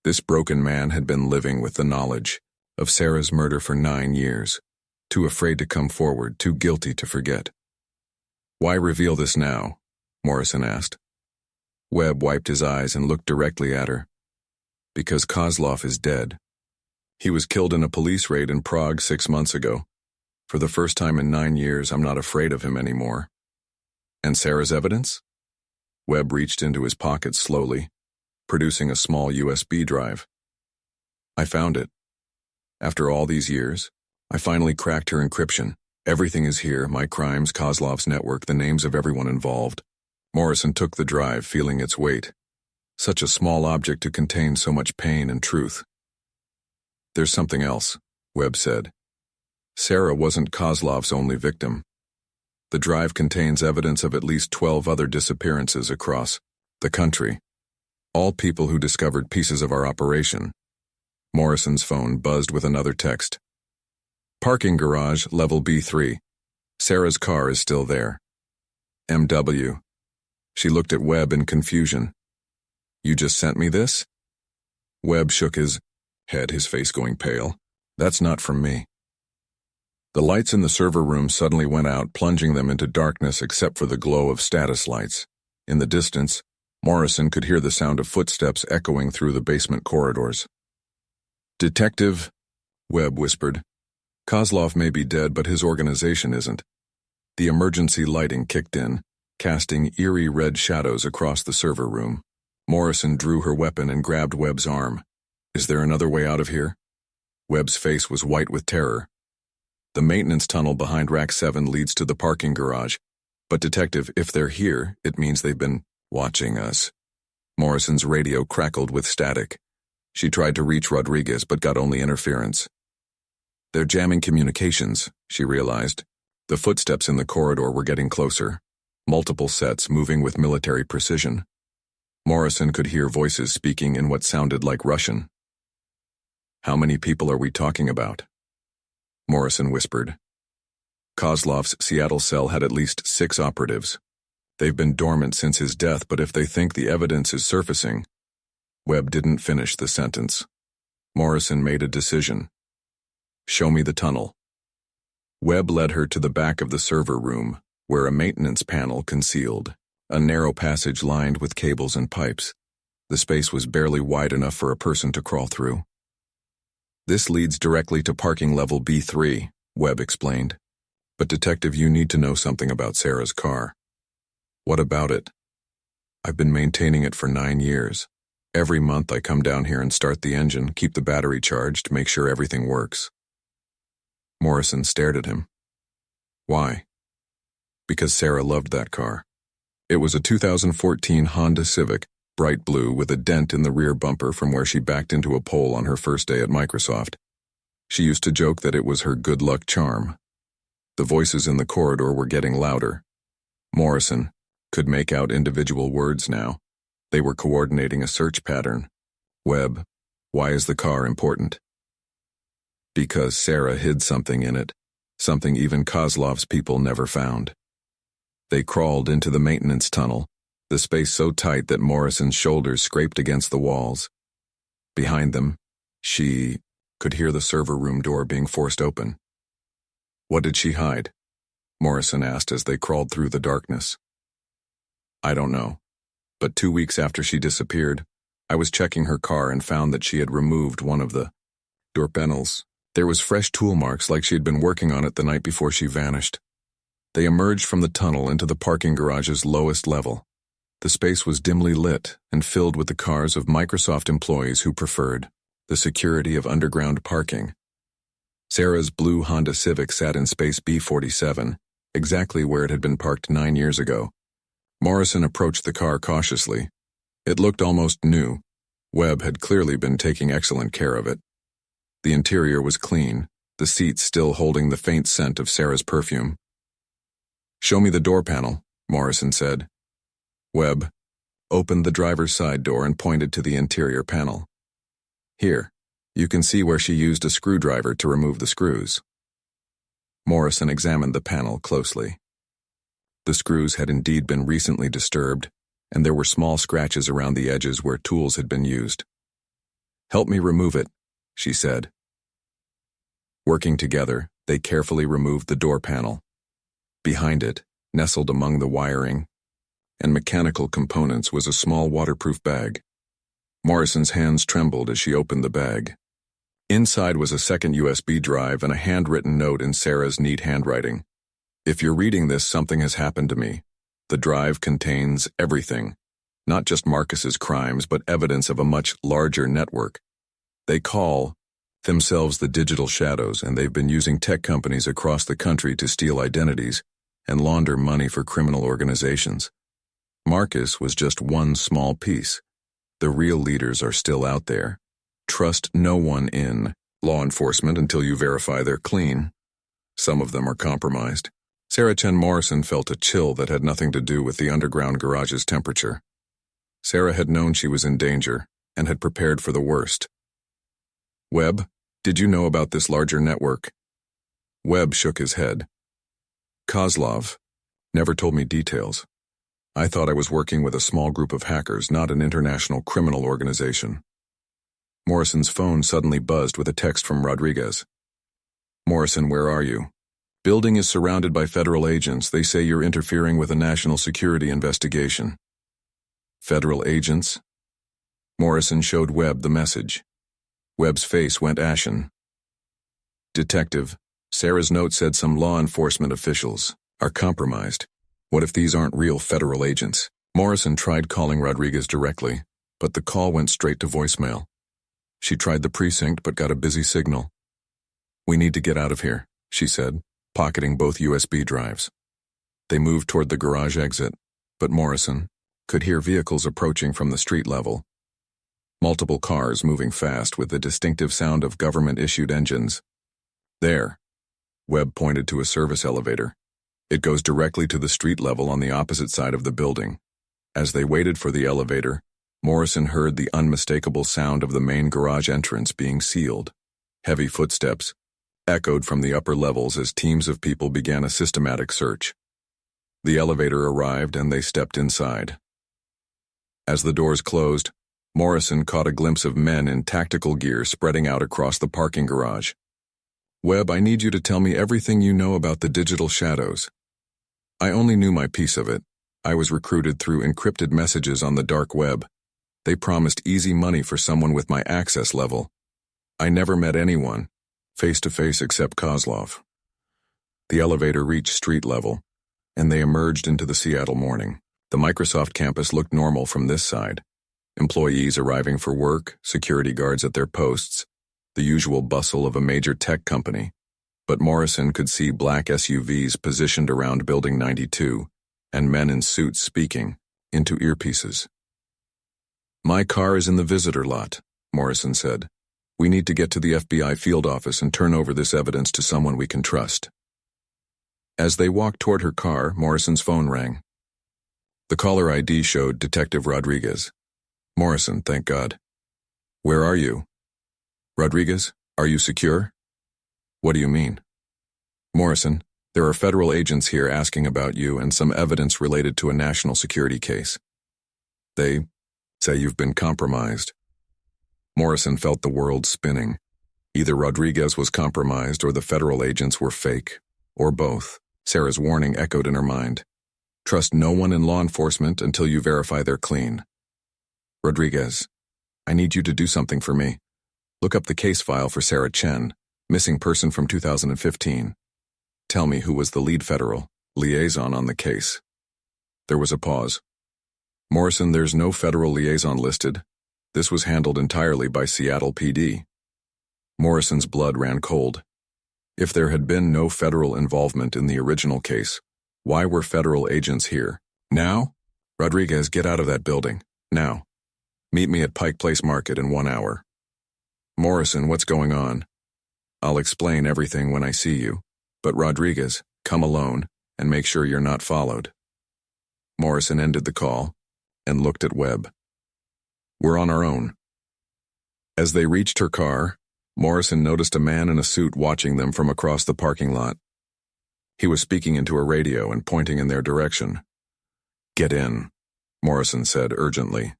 S1: This broken man had been living with the knowledge of Sarah's murder for 9 years, too afraid to come forward, too guilty to forget. Why reveal this now? Morrison asked. Webb wiped his eyes and looked directly at her. Because Kozlov is dead. He was killed in a police raid in Prague 6 months ago. For the first time in 9 years, I'm not afraid of him anymore. And Sarah's evidence? Webb reached into his pocket slowly, producing a small USB drive. I found it. After all these years, I finally cracked her encryption. Everything is here, my crimes, Kozlov's network, the names of everyone involved. Morrison took the drive, feeling its weight. Such a small object to contain so much pain and truth. There's something else, Webb said. Sarah wasn't Kozlov's only victim. The drive contains evidence of at least 12 other disappearances across the country. All people who discovered pieces of our operation. Morrison's phone buzzed with another text. Parking garage, level B3. Sarah's car is still there. MW. She looked at Webb in confusion. You just sent me this? Webb shook his head, his face going pale. That's not from me. The lights in the server room suddenly went out, plunging them into darkness except for the glow of status lights. In the distance, Morrison could hear the sound of footsteps echoing through the basement corridors. "Detective," Webb whispered. "Kozlov may be dead, but his organization isn't." The emergency lighting kicked in, casting eerie red shadows across the server room. Morrison drew her weapon and grabbed Webb's arm. "Is there another way out of here?" Webb's face was white with terror. "The maintenance tunnel behind Rack 7 leads to the parking garage. But Detective, if they're here, it means they've been watching us." Morrison's radio crackled with static. She tried to reach Rodriguez but got only interference. "They're jamming communications," she realized. The footsteps in the corridor were getting closer, multiple sets moving with military precision. Morrison could hear voices speaking in what sounded like Russian. "How many people are we talking about?" Morrison whispered. Kozlov's Seattle cell had at least 6 operatives. They've been dormant since his death, but if they think the evidence is surfacing... Webb didn't finish the sentence. Morrison made a decision. "Show me the tunnel." Webb led her to the back of the server room, where a maintenance panel concealed, a narrow passage lined with cables and pipes. The space was barely wide enough for a person to crawl through. "This leads directly to parking level B3, Webb explained. "But Detective, you need to know something about Sarah's car." "What about it?" "I've been maintaining it for 9 years. Every month I come down here and start the engine, keep the battery charged, make sure everything works." Morrison stared at him. "Why?" "Because Sarah loved that car. It was a 2014 Honda Civic, bright blue with a dent in the rear bumper from where she backed into a pole on her first day at Microsoft. She used to joke that it was her good luck charm." The voices in the corridor were getting louder. Morrison could make out individual words now. They were coordinating a search pattern. "Webb, why is the car important?" "Because Sarah hid something in it, something even Kozlov's people never found." They crawled into the maintenance tunnel, the space so tight that Morrison's shoulders scraped against the walls. Behind them, she could hear the server room door being forced open. "What did she hide?" Morrison asked as they crawled through the darkness. "I don't know. But 2 weeks after she disappeared, I was checking her car and found that she had removed one of the door panels. There was fresh tool marks like she had been working on it the night before she vanished." They emerged from the tunnel into the parking garage's lowest level. The space was dimly lit and filled with the cars of Microsoft employees who preferred the security of underground parking. Sarah's blue Honda Civic sat in space B47, exactly where it had been parked 9 years ago. Morrison approached the car cautiously. It looked almost new. Webb had clearly been taking excellent care of it. The interior was clean, the seats still holding the faint scent of Sarah's perfume. "Show me the door panel," Morrison said. Webb opened the driver's side door and pointed to the interior panel. "Here, you can see where she used a screwdriver to remove the screws." Morrison examined the panel closely. The screws had indeed been recently disturbed, and there were small scratches around the edges where tools had been used. "Help me remove it," she said. Working together, they carefully removed the door panel. Behind it, nestled among the wiring and mechanical components, was a small waterproof bag. Morrison's hands trembled as she opened the bag. Inside was a second USB drive and a handwritten note in Sarah's neat handwriting. "If you're reading this, something has happened to me. The drive contains everything, not just Marcus's crimes, but evidence of a much larger network. They call themselves the Digital Shadows, and they've been using tech companies across the country to steal identities and launder money for criminal organizations. Marcus was just one small piece. The real leaders are still out there. Trust no one in law enforcement until you verify they're clean. Some of them are compromised." Sarah Chen Morrison felt a chill that had nothing to do with the underground garage's temperature. Sarah had known she was in danger and had prepared for the worst. "Webb, did you know about this larger network?" Webb shook his head. "Kozlov never told me details. I thought I was working with a small group of hackers, not an international criminal organization." Morrison's phone suddenly buzzed with a text from Rodriguez. "Morrison, where are you? Building is surrounded by federal agents. They say you're interfering with a national security investigation. Federal agents? Morrison showed Webb the message. Webb's face went ashen. Detective, Sarah's note said some law enforcement officials are compromised. What if these aren't real federal agents? Morrison tried calling Rodriguez directly, but the call went straight to voicemail. She tried the precinct but got a busy signal. We need to get out of here, she said, pocketing both USB drives. They moved toward the garage exit, but Morrison could hear vehicles approaching from the street level. Multiple cars moving fast with the distinctive sound of government-issued engines. There. Webb pointed to a service elevator. It goes directly to the street level on the opposite side of the building. As they waited for the elevator, Morrison heard the unmistakable sound of the main garage entrance being sealed. Heavy footsteps echoed from the upper levels as teams of people began a systematic search. The elevator arrived and they stepped inside. As the doors closed, Morrison caught a glimpse of men in tactical gear spreading out across the parking garage. Webb, I need you to tell me everything you know about the Digital Shadows. I only knew my piece of it. I was recruited through encrypted messages on the dark web. They promised easy money for someone with my access level. I never met anyone, face-to-face except Kozlov. The elevator reached street level, and they emerged into the Seattle morning. The Microsoft campus looked normal from this side. Employees arriving for work, security guards at their posts, the usual bustle of a major tech company. But Morrison could see black SUVs positioned around Building 92, and men in suits speaking into earpieces. My car is in the visitor lot, Morrison said. We need to get to the FBI field office and turn over this evidence to someone we can trust. As they walked toward her car, Morrison's phone rang. The caller ID showed Detective Rodriguez. Morrison, thank God. Where are you? Rodriguez, are you secure? What do you mean? Morrison, there are federal agents here asking about you and some evidence related to a national security case. They say you've been compromised. Morrison felt the world spinning. Either Rodriguez was compromised or the federal agents were fake, or both. Sarah's warning echoed in her mind. Trust no one in law enforcement until you verify they're clean. Rodriguez, I need you to do something for me. Look up the case file for Sarah Chen, missing person from 2015. Tell me who was the lead federal liaison on the case. There was a pause. Morrison, there's no federal liaison listed. This was handled entirely by Seattle PD. Morrison's blood ran cold. If there had been no federal involvement in the original case, why were federal agents here? Now? Rodriguez, get out of that building. Now. Meet me at Pike Place Market in 1 hour. Morrison, what's going on? I'll explain everything when I see you, but Rodriguez, come alone and make sure you're not followed. Morrison ended the call and looked at Webb. We're on our own. As they reached her car, Morrison noticed a man in a suit watching them from across the parking lot. He was speaking into a radio and pointing in their direction. Get in, Morrison said urgently.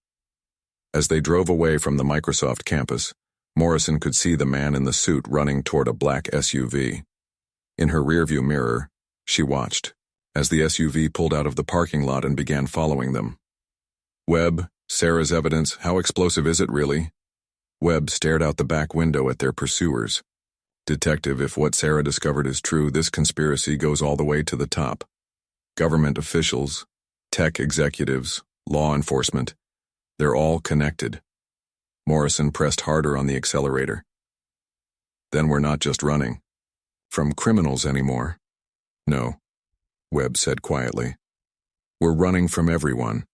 S1: As they drove away from the Microsoft campus, Morrison could see the man in the suit running toward a black SUV. In her rearview mirror, she watched as the SUV pulled out of the parking lot and began following them. Webb, Sarah's evidence, how explosive is it really? Webb stared out the back window at their pursuers. Detective, if what Sarah discovered is true, this conspiracy goes all the way to the top. Government officials, tech executives, law enforcement, they're all connected. Morrison pressed harder on the accelerator. Then we're not just running from criminals anymore. No, Webb said quietly. We're running from everyone.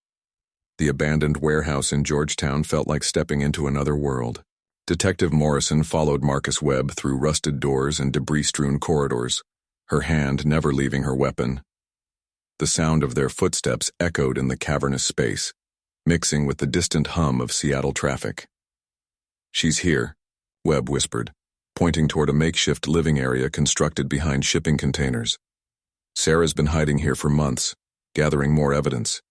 S1: The abandoned warehouse in Georgetown felt like stepping into another world. Detective Morrison followed Marcus Webb through rusted doors and debris-strewn corridors, her hand never leaving her weapon. The sound of their footsteps echoed in the cavernous space, mixing with the distant hum of Seattle traffic. She's here, Webb whispered, pointing toward a makeshift living area constructed behind shipping containers. Sarah's been hiding here for months, gathering more evidence.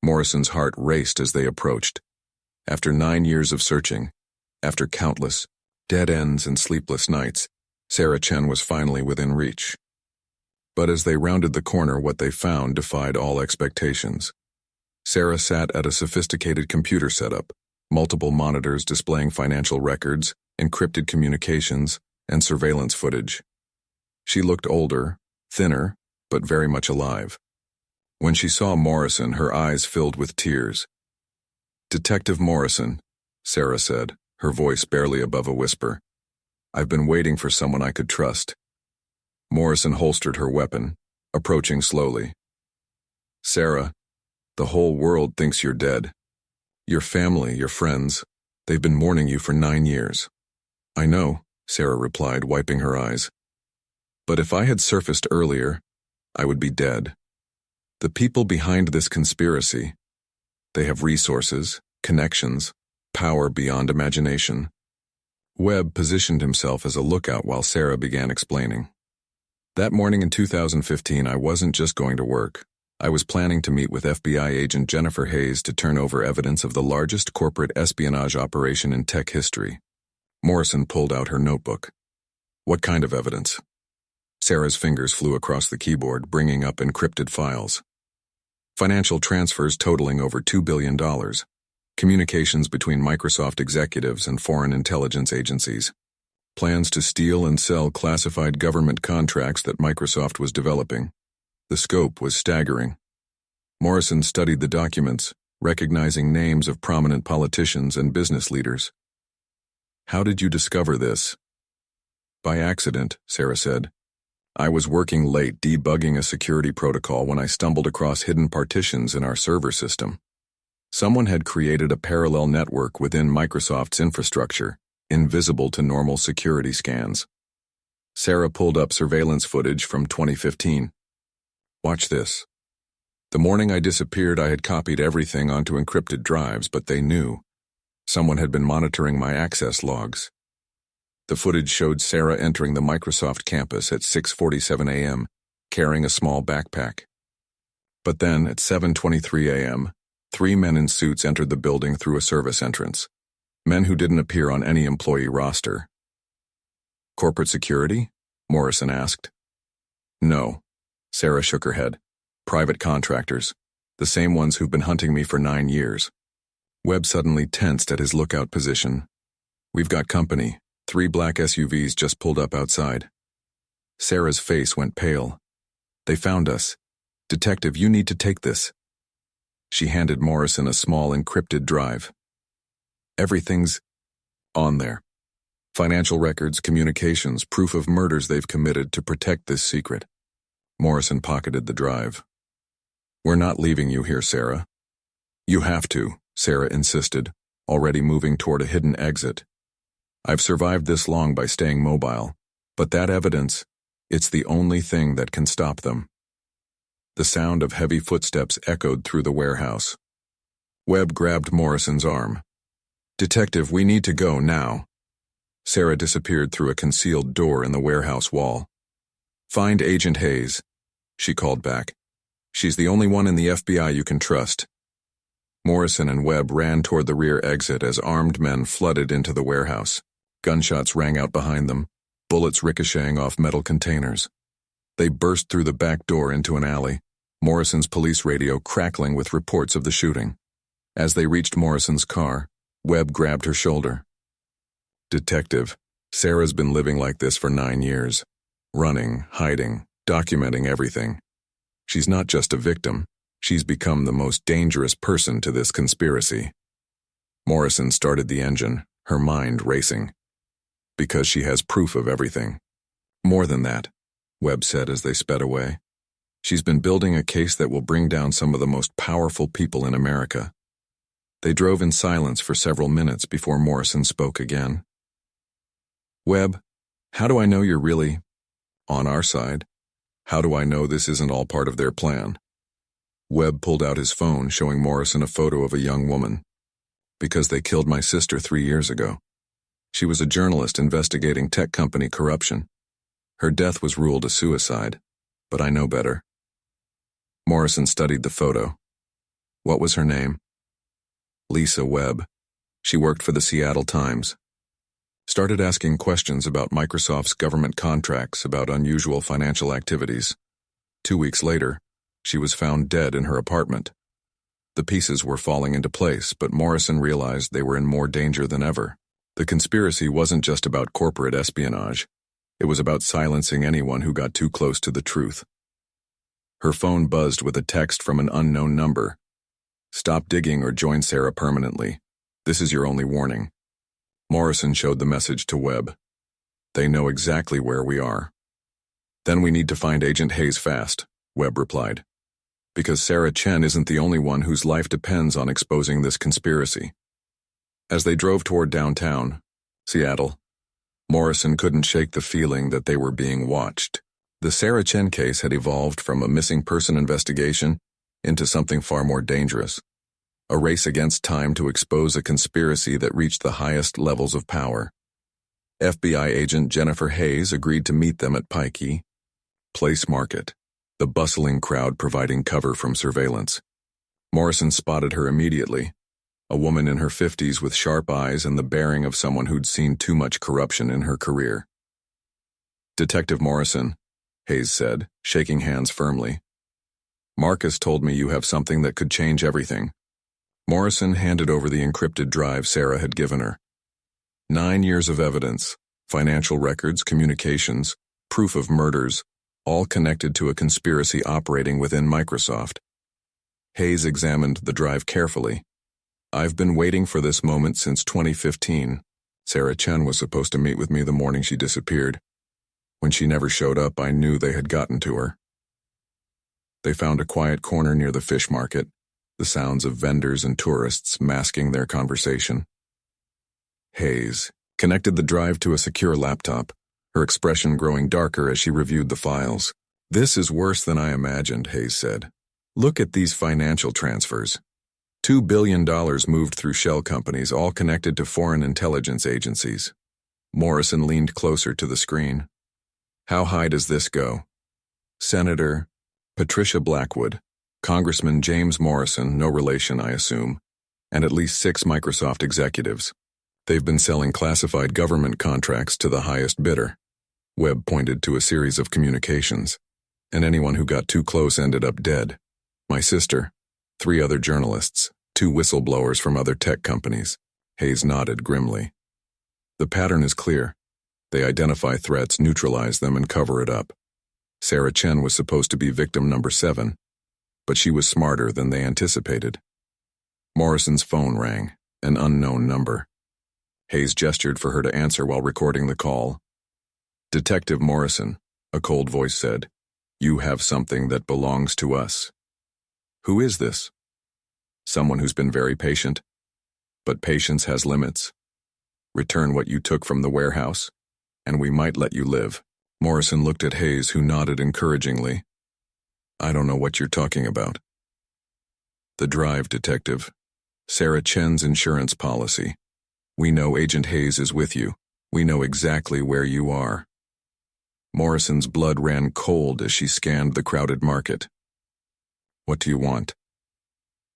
S1: Morrison's heart raced as they approached. After 9 years of searching, after countless dead ends and sleepless nights, Sarah Chen was finally within reach. But as they rounded the corner, what they found defied all expectations. Sarah sat at a sophisticated computer setup, multiple monitors displaying financial records, encrypted communications, and surveillance footage. She looked older, thinner, but very much alive. When she saw Morrison, her eyes filled with tears. "Detective Morrison," Sarah said, her voice barely above a whisper. "I've been waiting for someone I could trust." Morrison holstered her weapon, approaching slowly. "Sarah, the whole world thinks you're dead. Your family, your friends, they've been mourning you for 9 years." "I know," Sarah replied, wiping her eyes. "But if I had surfaced earlier, I would be dead. The people behind this conspiracy, they have resources, connections, power beyond imagination." Webb positioned himself as a lookout while Sarah began explaining. "That morning in 2015, I wasn't just going to work. I was planning to meet with FBI agent Jennifer Hayes to turn over evidence of the largest corporate espionage operation in tech history." Morrison pulled out her notebook. "What kind of evidence?" Sarah's fingers flew across the keyboard, bringing up encrypted files. "Financial transfers totaling over $2 billion. Communications between Microsoft executives and foreign intelligence agencies. Plans to steal and sell classified government contracts that Microsoft was developing." The scope was staggering. Morrison studied the documents, recognizing names of prominent politicians and business leaders. "How did you discover this?" "By accident," Sarah said. "I was working late debugging a security protocol when I stumbled across hidden partitions in our server system. Someone had created a parallel network within Microsoft's infrastructure, invisible to normal security scans." Sarah pulled up surveillance footage from 2015. "Watch this. The morning I disappeared, I had copied everything onto encrypted drives, but they knew. Someone had been monitoring my access logs." The footage showed Sarah entering the Microsoft campus at 6:47 a.m., carrying a small backpack. But then, at 7:23 a.m., 3 men in suits entered the building through a service entrance. Men who didn't appear on any employee roster. "Corporate security?" Morrison asked. "No." Sarah shook her head. "Private contractors. The same ones who've been hunting me for 9 years. Webb suddenly tensed at his lookout position. "We've got company. 3 black SUVs just pulled up outside." Sarah's face went pale. "They found us. Detective, you need to take this." She handed Morrison a small encrypted drive. "Everything's on there. Financial records, communications, proof of murders they've committed to protect this secret." Morrison pocketed the drive. "We're not leaving you here, Sarah." "You have to," Sarah insisted, already moving toward a hidden exit. "I've survived this long by staying mobile, but that evidence, it's the only thing that can stop them." The sound of heavy footsteps echoed through the warehouse. Webb grabbed Morrison's arm. "Detective, we need to go now." Sarah disappeared through a concealed door in the warehouse wall. "Find Agent Hayes," she called back. "She's the only one in the FBI you can trust." Morrison and Webb ran toward the rear exit as armed men flooded into the warehouse. Gunshots rang out behind them, bullets ricocheting off metal containers. They burst through the back door into an alley, Morrison's police radio crackling with reports of the shooting. As they reached Morrison's car, Webb grabbed her shoulder. "Detective, Sarah's been living like this for 9 years. Running, hiding, documenting everything. She's not just a victim, she's become the most dangerous person to this conspiracy." Morrison started the engine, her mind racing. "Because she has proof of everything." "More than that," Webb said as they sped away. "She's been building a case that will bring down some of the most powerful people in America." They drove in silence for several minutes before Morrison spoke again. "Webb, how do I know you're really on our side? How do I know this isn't all part of their plan?" Webb pulled out his phone, showing Morrison a photo of a young woman. "Because they killed my sister 3 years ago. She was a journalist investigating tech company corruption. Her death was ruled a suicide, but I know better." Morrison studied the photo. "What was her name?" "Lisa Webb. She worked for the Seattle Times. Started asking questions about Microsoft's government contracts, about unusual financial activities. 2 weeks later, she was found dead in her apartment. The pieces were falling into place, but Morrison realized they were in more danger than ever. The conspiracy wasn't just about corporate espionage. It was about silencing anyone who got too close to the truth. Her phone buzzed with a text from an unknown number. "Stop digging or join Sarah permanently. This is your only warning." Morrison showed the message to Webb. "They know exactly where we are." "Then we need to find Agent Hayes fast," Webb replied. "Because Sarah Chen isn't the only one whose life depends on exposing this conspiracy." As they drove toward downtown, Seattle, Morrison couldn't shake the feeling that they were being watched. The Sarah Chen case had evolved from a missing person investigation into something far more dangerous. A race against time to expose a conspiracy that reached the highest levels of power. FBI agent Jennifer Hayes agreed to meet them at Pikey Place Market, the bustling crowd providing cover from surveillance. Morrison spotted her immediately, a woman in her 50s with sharp eyes and the bearing of someone who'd seen too much corruption in her career. "Detective Morrison," Hayes said, shaking hands firmly. "Marcus told me you have something that could change everything." Morrison handed over the encrypted drive Sarah had given her. 9 years of evidence, financial records, communications, proof of murders, all connected to a conspiracy operating within Microsoft. Hayes examined the drive carefully. "I've been waiting for this moment since 2015. Sarah Chen was supposed to meet with me the morning she disappeared. When she never showed up, I knew they had gotten to her." They found a quiet corner near the fish market, the sounds of vendors and tourists masking their conversation. Hayes connected the drive to a secure laptop, her expression growing darker as she reviewed the files. "This is worse than I imagined," Hayes said. "Look at these financial transfers. $2 billion moved through shell companies, all connected to foreign intelligence agencies." Morrison leaned closer to the screen. "How high does this go?" "Senator Patricia Blackwood, Congressman James Morrison, no relation, I assume, and at least 6 Microsoft executives. They've been selling classified government contracts to the highest bidder." Webb pointed to a series of communications. "And anyone who got too close ended up dead. My sister, 3 other journalists, 2 whistleblowers from other tech companies." Hayes nodded grimly. "The pattern is clear. They identify threats, neutralize them, and cover it up. Sarah Chen was supposed to be victim number 7, but she was smarter than they anticipated." Morrison's phone rang, an unknown number. Hayes gestured for her to answer while recording the call. "Detective Morrison," a cold voice said, "you have something that belongs to us." "Who is this?" "Someone who's been very patient. But patience has limits. Return what you took from the warehouse, and we might let you live." Morrison looked at Hayes, who nodded encouragingly. "I don't know what you're talking about." "The drive, Detective. Sarah Chen's insurance policy. We know Agent Hayes is with you. We know exactly where you are." Morrison's blood ran cold as she scanned the crowded market. "What do you want?"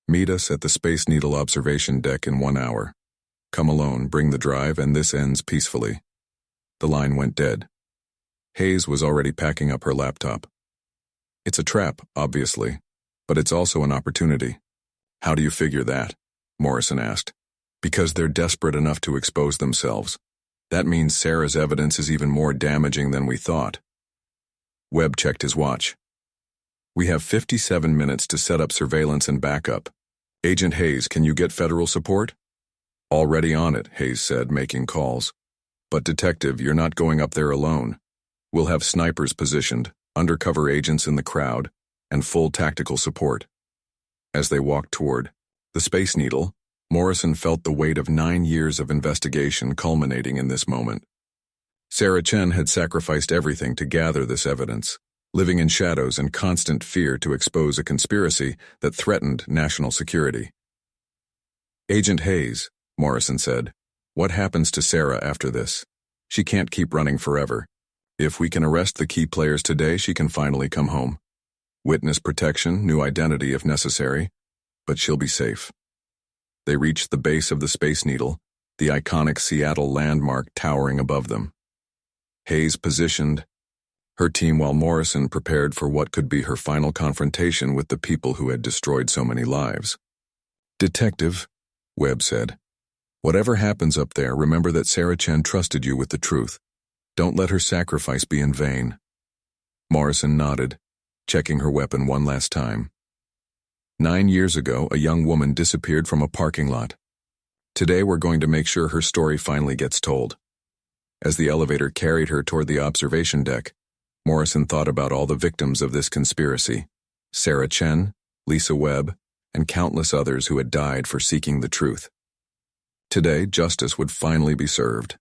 S1: "Meet us at the Space Needle observation deck in 1 hour. Come alone, bring the drive, and this ends peacefully." The line went dead. Hayes was already packing up her laptop. "It's a trap, obviously, but it's also an opportunity." "How do you figure that?" Morrison asked. "Because they're desperate enough to expose themselves. That means Sarah's evidence is even more damaging than we thought." Webb checked his watch. "We have 57 minutes to set up surveillance and backup. Agent Hayes, can you get federal support?" "Already on it," Hayes said, making calls. "But Detective, you're not going up there alone. We'll have snipers positioned, undercover agents in the crowd, and full tactical support." As they walked toward the Space Needle, Morrison felt the weight of 9 years of investigation culminating in this moment. Sarah Chen had sacrificed everything to gather this evidence, living in shadows and constant fear to expose a conspiracy that threatened national security. "Agent Hayes," Morrison said, "what happens to Sarah after this? She can't keep running forever. If we can arrest the key players today, she can finally come home. Witness protection, new identity if necessary, but she'll be safe." They reached the base of the Space Needle, the iconic Seattle landmark towering above them. Hayes positioned her team while Morrison prepared for what could be her final confrontation with the people who had destroyed so many lives. "Detective," Webb said, "whatever happens up there, remember that Sarah Chen trusted you with the truth. Don't let her sacrifice be in vain." Morrison nodded, checking her weapon one last time. 9 years ago, a young woman disappeared from a parking lot. Today we're going to make sure her story finally gets told. As the elevator carried her toward the observation deck, Morrison thought about all the victims of this conspiracy: Sarah Chen, Lisa Webb, and countless others who had died for seeking the truth. Today, justice would finally be served.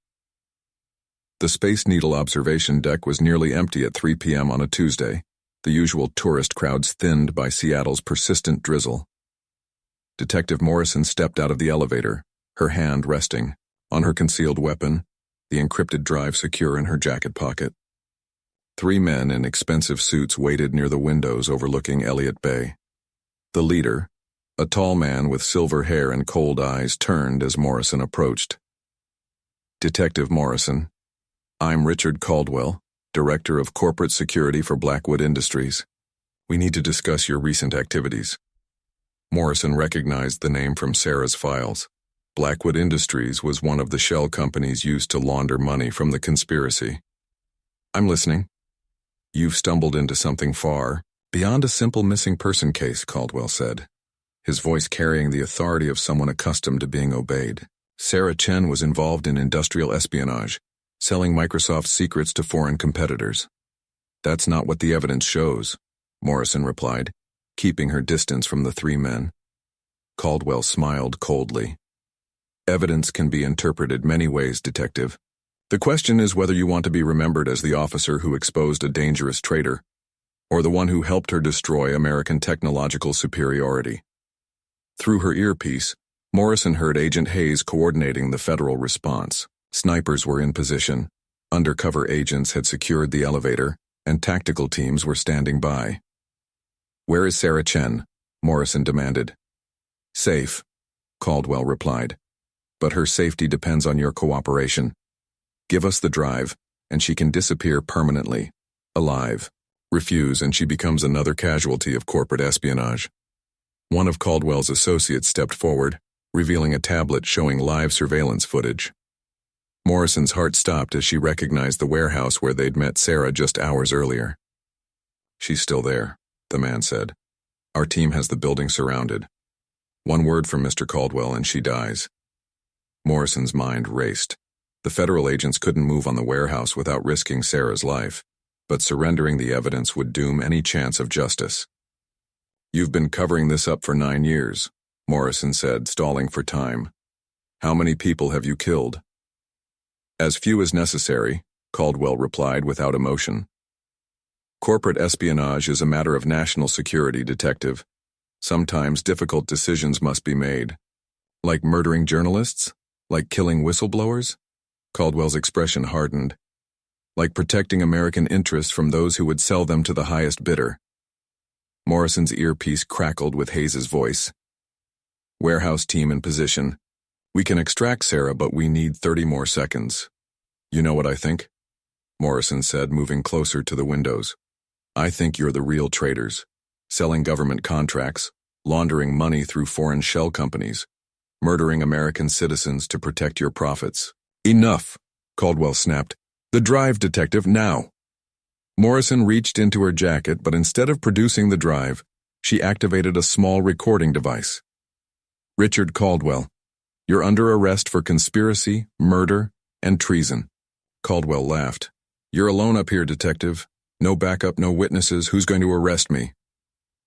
S1: The Space Needle observation deck was nearly empty at 3 p.m. on a Tuesday, the usual tourist crowds thinned by Seattle's persistent drizzle. Detective Morrison stepped out of the elevator, her hand resting on her concealed weapon, the encrypted drive secure in her jacket pocket. 3 men in expensive suits waited near the windows overlooking Elliott Bay. The leader, a tall man with silver hair and cold eyes, turned as Morrison approached. "Detective Morrison, I'm Richard Caldwell, Director of Corporate Security for Blackwood Industries. We need to discuss your recent activities." Morrison recognized the name from Sarah's files. Blackwood Industries was one of the shell companies used to launder money from the conspiracy. "I'm listening." "You've stumbled into something far beyond a simple missing person case," Caldwell said, his voice carrying the authority of someone accustomed to being obeyed. "Sarah Chen was involved in industrial espionage, selling Microsoft secrets to foreign competitors." "That's not what the evidence shows," Morrison replied, keeping her distance from the 3 men. Caldwell smiled coldly. "Evidence can be interpreted many ways, Detective. The question is whether you want to be remembered as the officer who exposed a dangerous traitor, or the one who helped her destroy American technological superiority." Through her earpiece, Morrison heard Agent Hayes coordinating the federal response. Snipers were in position, undercover agents had secured the elevator, and tactical teams were standing by. "Where is Sarah Chen?" Morrison demanded. "Safe," Caldwell replied, "but her safety depends on your cooperation. Give us the drive, and she can disappear permanently, alive. Refuse, and she becomes another casualty of corporate espionage." One of Caldwell's associates stepped forward, revealing a tablet showing live surveillance footage. Morrison's heart stopped as she recognized the warehouse where they'd met Sarah just hours earlier. "She's still there," the man said. "Our team has the building surrounded. One word from Mr. Caldwell and she dies." Morrison's mind raced. The federal agents couldn't move on the warehouse without risking Sarah's life, but surrendering the evidence would doom any chance of justice. "You've been covering this up for 9 years, Morrison said, stalling for time. "How many people have you killed?" "As few as necessary," Caldwell replied without emotion. "Corporate espionage is a matter of national security, Detective. Sometimes difficult decisions must be made. Like murdering journalists? Like killing whistleblowers?" Caldwell's expression hardened. "Like protecting American interests from those who would sell them to the highest bidder." Morrison's earpiece crackled with Hayes' voice. "Warehouse team in position. We can extract Sarah, but we need 30 more seconds." "You know what I think?" Morrison said, moving closer to the windows. "I think you're the real traitors, selling government contracts, laundering money through foreign shell companies, murdering American citizens to protect your profits." "Enough," Caldwell snapped. "The drive, Detective, now." Morrison reached into her jacket, but instead of producing the drive, she activated a small recording device. "Richard Caldwell, you're under arrest for conspiracy, murder, and treason." Caldwell laughed. "You're alone up here, Detective. No backup, no witnesses. Who's going to arrest me?"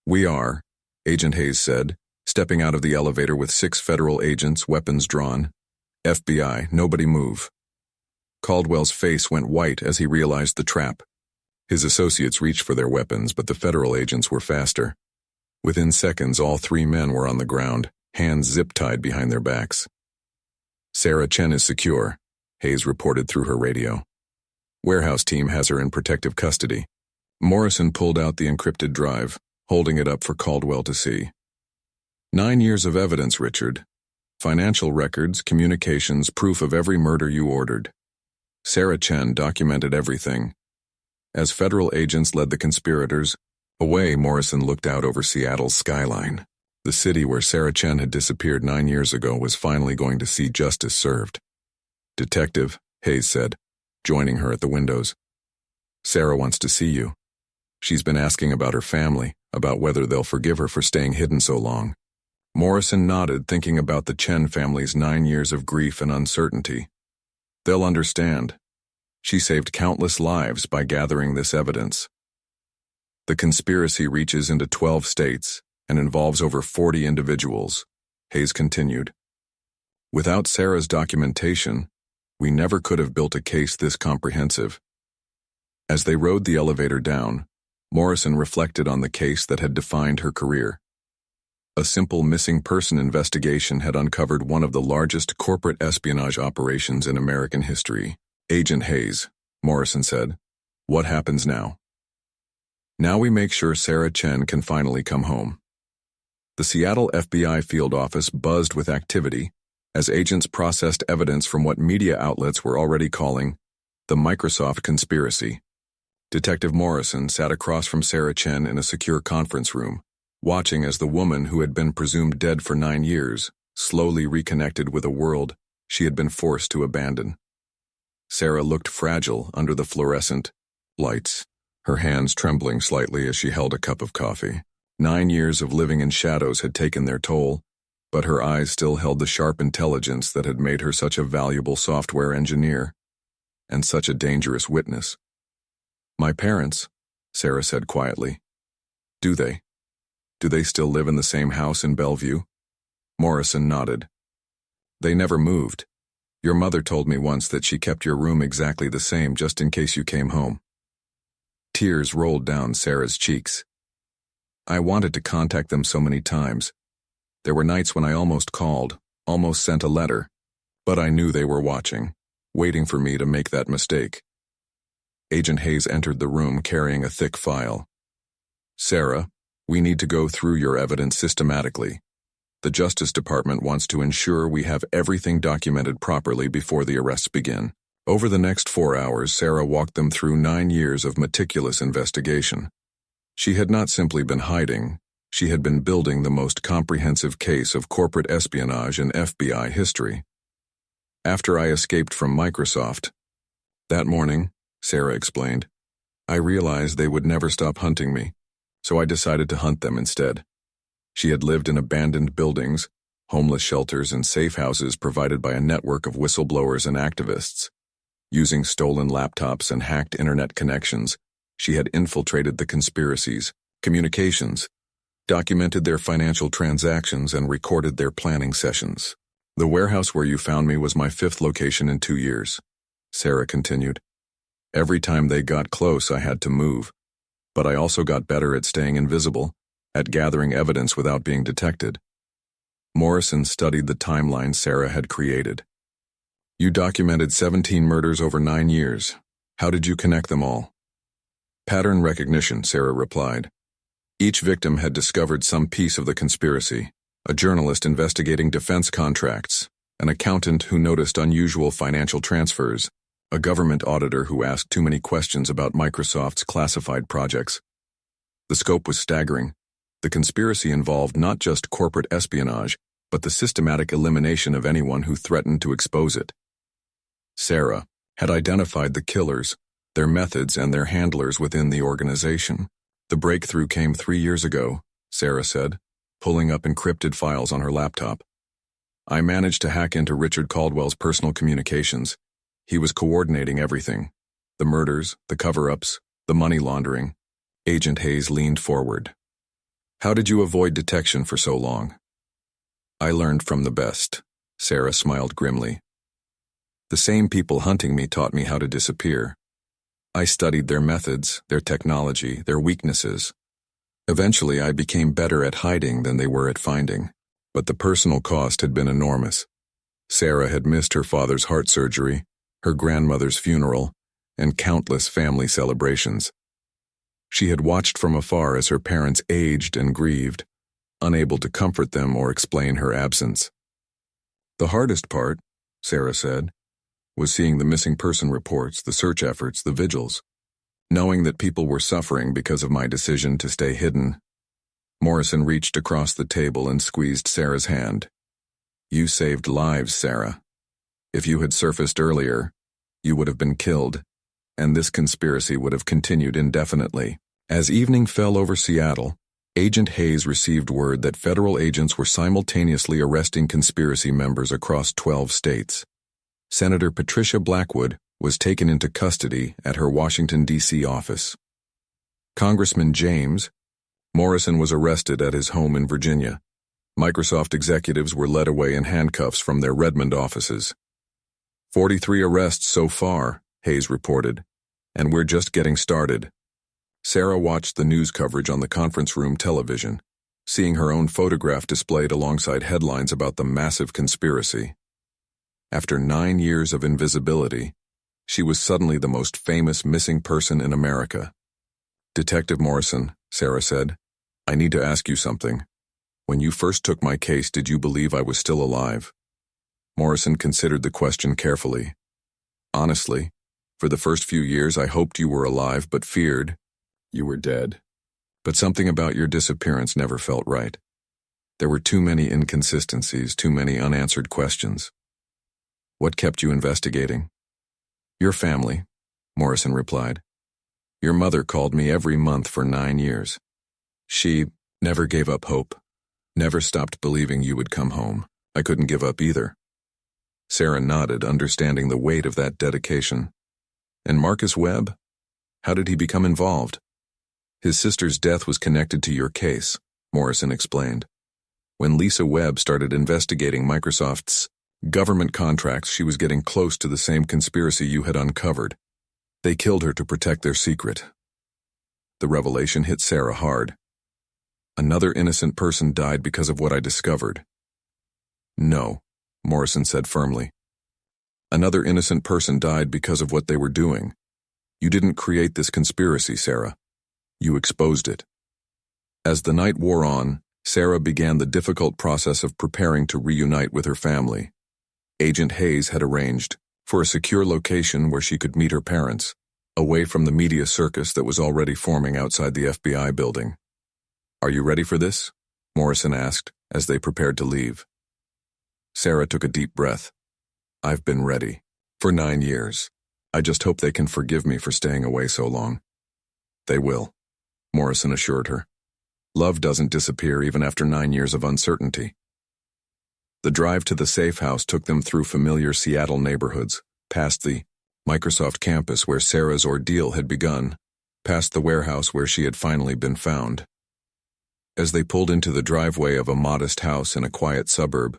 S1: "We are," Agent Hayes said, stepping out of the elevator with 6 federal agents, weapons drawn. "FBI, nobody move." Caldwell's face went white as he realized the trap. His associates reached for their weapons, but the federal agents were faster. Within seconds, all 3 men were on the ground, hands zip-tied behind their backs. "Sarah Chen is secure," Hayes reported through her radio. "Warehouse team has her in protective custody." Morrison pulled out the encrypted drive, holding it up for Caldwell to see. 9 years of evidence, Richard. Financial records, communications, proof of every murder you ordered. Sarah Chen documented everything. As federal agents led the conspirators away, Morrison looked out over Seattle's skyline. The city where Sarah Chen had disappeared 9 years ago was finally going to see justice served. "Detective," Hayes said, joining her at the windows. "Sarah wants to see you. She's been asking about her family, about whether they'll forgive her for staying hidden so long." Morrison nodded, thinking about the Chen family's 9 years of grief and uncertainty. "They'll understand. She saved countless lives by gathering this evidence." "The conspiracy reaches into 12 states and involves over 40 individuals," Hayes continued. "Without Sarah's documentation, we never could have built a case this comprehensive." As they rode the elevator down, Morrison reflected on the case that had defined her career. A simple missing person investigation had uncovered one of the largest corporate espionage operations in American history. "Agent Hayes," Morrison said, "what happens now?" "Now we make sure Sarah Chen can finally come home." The Seattle FBI field office buzzed with activity as agents processed evidence from what media outlets were already calling the Microsoft conspiracy. Detective Morrison sat across from Sarah Chen in a secure conference room, watching as the woman who had been presumed dead for 9 years slowly reconnected with a world she had been forced to abandon. Sarah looked fragile under the fluorescent lights, her hands trembling slightly as she held a cup of coffee. 9 years of living in shadows had taken their toll, but her eyes still held the sharp intelligence that had made her such a valuable software engineer and such a dangerous witness. "My parents," Sarah said quietly. "Do they? Do they still live in the same house in Bellevue?" Morrison nodded. "They never moved. Your mother told me once that she kept your room exactly the same just in case you came home." Tears rolled down Sarah's cheeks. "I wanted to contact them so many times. There were nights when I almost called, almost sent a letter, but I knew they were watching, waiting for me to make that mistake." Agent Hayes entered the room carrying a thick file. "Sarah, we need to go through your evidence systematically. The Justice Department wants to ensure we have everything documented properly before the arrests begin." Over the next 4 hours, Sarah walked them through 9 years of meticulous investigation. She had not simply been hiding, she had been building the most comprehensive case of corporate espionage in FBI history. "After I escaped from Microsoft that morning," Sarah explained, "I realized they would never stop hunting me, so I decided to hunt them instead." She had lived in abandoned buildings, homeless shelters, and safe houses provided by a network of whistleblowers and activists. Using stolen laptops and hacked internet connections, she had infiltrated the conspiracy's communications, documented their financial transactions, and recorded their planning sessions. "The warehouse where you found me was my 5th location in 2 years," Sarah continued. "Every time they got close, I had to move. But I also got better at staying invisible, at gathering evidence without being detected." Morrison studied the timeline Sarah had created. "You documented 17 murders over 9 years. How did you connect them all?" "Pattern recognition," Sarah replied. "Each victim had discovered some piece of the conspiracy: a journalist investigating defense contracts, an accountant who noticed unusual financial transfers, a government auditor who asked too many questions about Microsoft's classified projects." The scope was staggering. The conspiracy involved not just corporate espionage, but the systematic elimination of anyone who threatened to expose it. Sarah had identified the killers, their methods, and their handlers within the organization. "The breakthrough came 3 years ago," Sarah said, pulling up encrypted files on her laptop. "I managed to hack into Richard Caldwell's personal communications. He was coordinating everything: the murders, the cover-ups, the money laundering." Agent Hayes leaned forward. "How did you avoid detection for so long?" "I learned from the best," Sarah smiled grimly. "The same people hunting me taught me how to disappear. I studied their methods, their technology, their weaknesses. Eventually, I became better at hiding than they were at finding, but the personal cost had been enormous. Sarah had missed her father's heart surgery, her grandmother's funeral, and countless family celebrations. She had watched from afar as her parents aged and grieved, unable to comfort them or explain her absence. "The hardest part," Sarah said, "was seeing the missing person reports, the search efforts, the vigils. Knowing that people were suffering because of my decision to stay hidden, Morrison reached across the table and squeezed Sarah's hand. You saved lives, Sarah. If you had surfaced earlier, you would have been killed, and this conspiracy would have continued indefinitely. As evening fell over Seattle, Agent Hayes received word that federal agents were simultaneously arresting conspiracy members across 12 states. Senator Patricia Blackwood was taken into custody at her Washington, D.C. office. Congressman James Morrison was arrested at his home in Virginia. Microsoft executives were led away in handcuffs from their Redmond offices. 43 arrests so far, Hayes reported, and we're just getting started. Sarah watched the news coverage on the conference room television, seeing her own photograph displayed alongside headlines about the massive conspiracy. After 9 years of invisibility, she was suddenly the most famous missing person in America. Detective Morrison, Sarah said, I need to ask you something. When you first took my case, did you believe I was still alive? Morrison considered the question carefully. Honestly, for the first few years I hoped you were alive but feared you were dead. But something about your disappearance never felt right. There were too many inconsistencies, too many unanswered questions. What kept you investigating? Your family, Morrison replied. Your mother called me every month for 9 years. She never gave up hope, never stopped believing you would come home. I couldn't give up either. Sarah nodded, understanding the weight of that dedication. And Marcus Webb? How did he become involved? His sister's death was connected to your case, Morrison explained. When Lisa Webb started investigating Microsoft's government contracts, she was getting close to the same conspiracy you had uncovered. They killed her to protect their secret. The revelation hit Sarah hard. Another innocent person died because of what I discovered. No, Morrison said firmly. Another innocent person died because of what they were doing. You didn't create this conspiracy, Sarah. You exposed it. As the night wore on, Sarah began the difficult process of preparing to reunite with her family. Agent Hayes had arranged for a secure location where she could meet her parents, away from the media circus that was already forming outside the FBI building. Are you ready for this? Morrison asked as they prepared to leave. Sarah took a deep breath. I've been ready. For 9 years. I just hope they can forgive me for staying away so long. They will, Morrison assured her. Love doesn't disappear even after 9 years of uncertainty. The drive to the safe house took them through familiar Seattle neighborhoods, past the Microsoft campus where Sarah's ordeal had begun, past the warehouse where she had finally been found. As they pulled into the driveway of a modest house in a quiet suburb,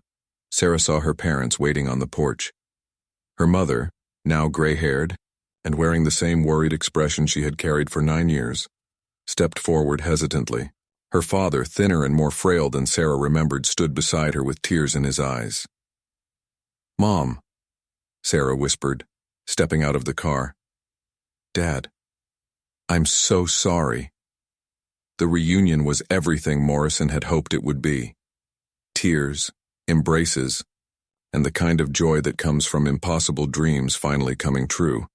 S1: Sarah saw her parents waiting on the porch. Her mother, now gray-haired, and wearing the same worried expression she had carried for 9 years, stepped forward hesitantly. Her father, thinner and more frail than Sarah remembered, stood beside her with tears in his eyes. Mom, Sarah whispered, stepping out of the car. Dad, I'm so sorry. The reunion was everything Morrison had hoped it would be. Tears, embraces, and the kind of joy that comes from impossible dreams finally coming true.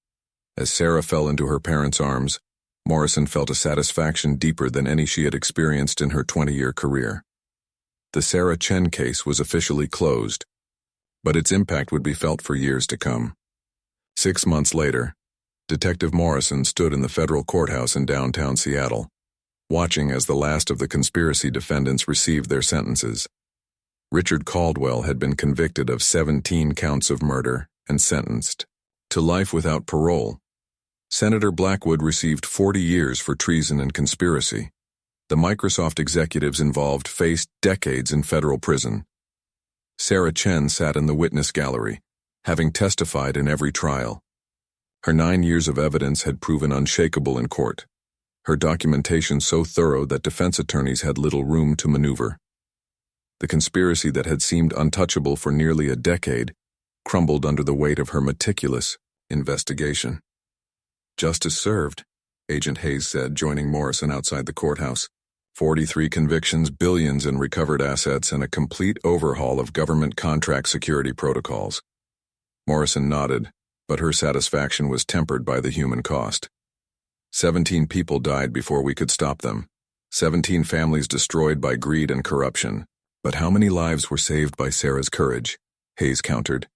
S1: As Sarah fell into her parents' arms, Morrison felt a satisfaction deeper than any she had experienced in her 20-year career. The Sarah Chen case was officially closed, but its impact would be felt for years to come. 6 months later, Detective Morrison stood in the federal courthouse in downtown Seattle, watching as the last of the conspiracy defendants received their sentences. Richard Caldwell had been convicted of 17 counts of murder and sentenced to life without parole. Senator Blackwood received 40 years for treason and conspiracy. The Microsoft executives involved faced decades in federal prison. Sarah Chen sat in the witness gallery, having testified in every trial. Her 9 years of evidence had proven unshakable in court, her documentation so thorough that defense attorneys had little room to maneuver. The conspiracy that had seemed untouchable for nearly a decade crumbled under the weight of her meticulous investigation. Justice served, Agent Hayes said, joining Morrison outside the courthouse. 43 convictions, billions in recovered assets, and a complete overhaul of government contract security protocols. Morrison nodded, but her satisfaction was tempered by the human cost. 17 people died before we could stop them. 17 families destroyed by greed and corruption. But how many lives were saved by Sarah's courage? Hayes countered.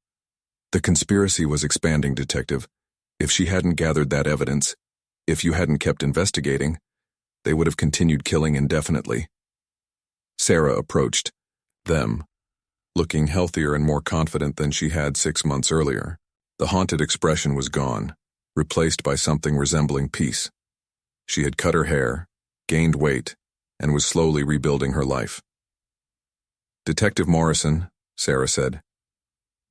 S1: The conspiracy was expanding, Detective. If she hadn't gathered that evidence, if you hadn't kept investigating, they would have continued killing indefinitely. Sarah approached them, looking healthier and more confident than she had 6 months earlier. The haunted expression was gone, replaced by something resembling peace. She had cut her hair, gained weight, and was slowly rebuilding her life. Detective Morrison, Sarah said,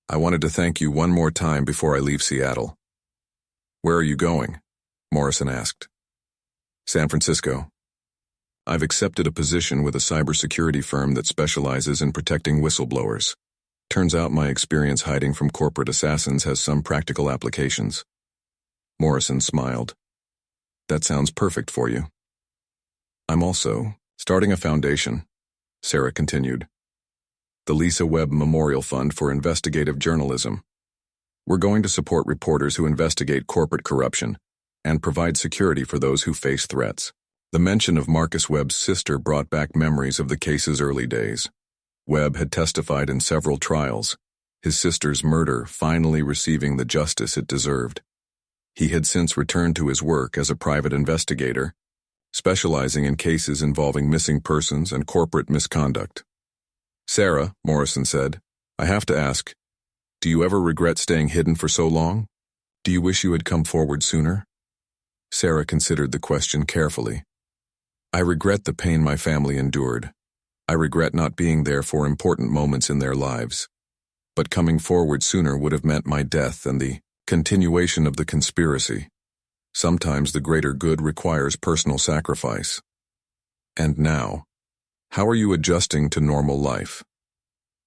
S1: I wanted to thank you one more time before I leave Seattle. Where are you going? Morrison asked. San Francisco. I've accepted a position with a cybersecurity firm that specializes in protecting whistleblowers. Turns out my experience hiding from corporate assassins has some practical applications. Morrison smiled. That sounds perfect for you. I'm also starting a foundation, Sarah continued. The Lisa Webb Memorial Fund for Investigative Journalism. We're going to support reporters who investigate corporate corruption and provide security for those who face threats. The mention of Marcus Webb's sister brought back memories of the case's early days. Webb had testified in several trials, his sister's murder finally receiving the justice it deserved. He had since returned to his work as a private investigator, specializing in cases involving missing persons and corporate misconduct. Sarah, Morrison said, I have to ask, do you ever regret staying hidden for so long? Do you wish you had come forward sooner? Sarah considered the question carefully. I regret the pain my family endured. I regret not being there for important moments in their lives. But coming forward sooner would have meant my death and the continuation of the conspiracy. Sometimes the greater good requires personal sacrifice. And now, how are you adjusting to normal life?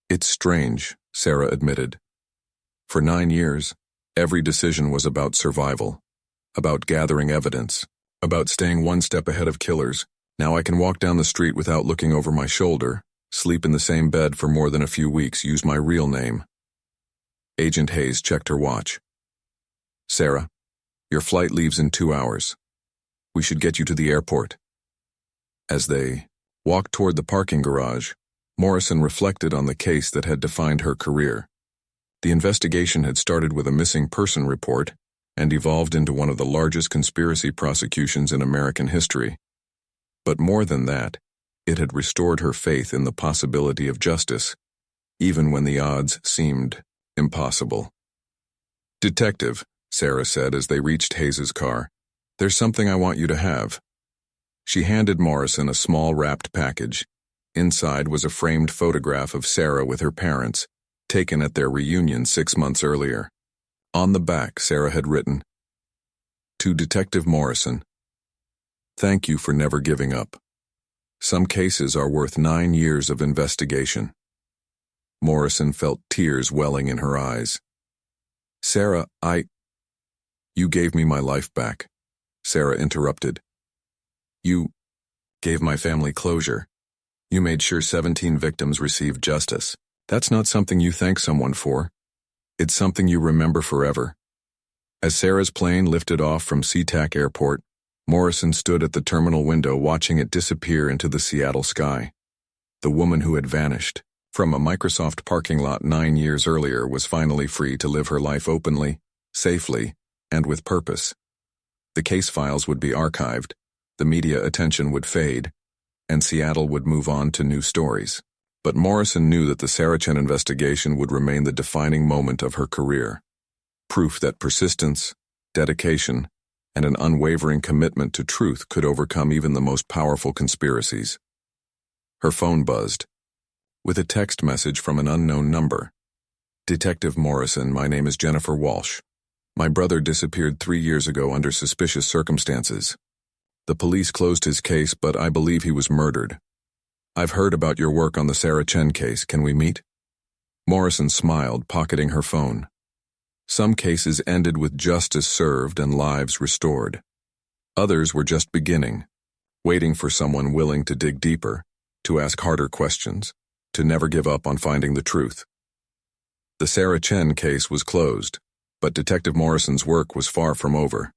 S1: It's strange, Sarah admitted. For 9 years, every decision was about survival, about gathering evidence, about staying one step ahead of killers. Now I can walk down the street without looking over my shoulder, sleep in the same bed for more than a few weeks, use my real name. Agent Hayes checked her watch. Sarah, your flight leaves in 2 hours. We should get you to the airport. As they walked toward the parking garage, Morrison reflected on the case that had defined her career. The investigation had started with a missing person report and evolved into one of the largest conspiracy prosecutions in American history. But more than that, it had restored her faith in the possibility of justice, even when the odds seemed impossible. Detective, Sarah said as they reached Hayes's car, there's something I want you to have. She handed Morrison a small wrapped package. Inside was a framed photograph of Sarah with her parents, taken at their reunion 6 months earlier. On the back, Sarah had written, To Detective Morrison, thank you for never giving up. Some cases are worth 9 years of investigation. Morrison felt tears welling in her eyes. Sarah, You gave me my life back, Sarah interrupted. You gave my family closure. You made sure 17 victims received justice. That's not something you thank someone for. It's something you remember forever. As Sarah's plane lifted off from SeaTac Airport, Morrison stood at the terminal window watching it disappear into the Seattle sky. The woman who had vanished from a Microsoft parking lot 9 years earlier was finally free to live her life openly, safely, and with purpose. The case files would be archived, the media attention would fade, and Seattle would move on to new stories. But Morrison knew that the Sarah Chen investigation would remain the defining moment of her career. Proof that persistence, dedication, and an unwavering commitment to truth could overcome even the most powerful conspiracies. Her phone buzzed, with a text message from an unknown number. Detective Morrison, my name is Jennifer Walsh. My brother disappeared 3 years ago under suspicious circumstances. The police closed his case, but I believe he was murdered. I've heard about your work on the Sarah Chen case. Can we meet? Morrison smiled, pocketing her phone. Some cases ended with justice served and lives restored. Others were just beginning, waiting for someone willing to dig deeper, to ask harder questions, to never give up on finding the truth. The Sarah Chen case was closed, but Detective Morrison's work was far from over.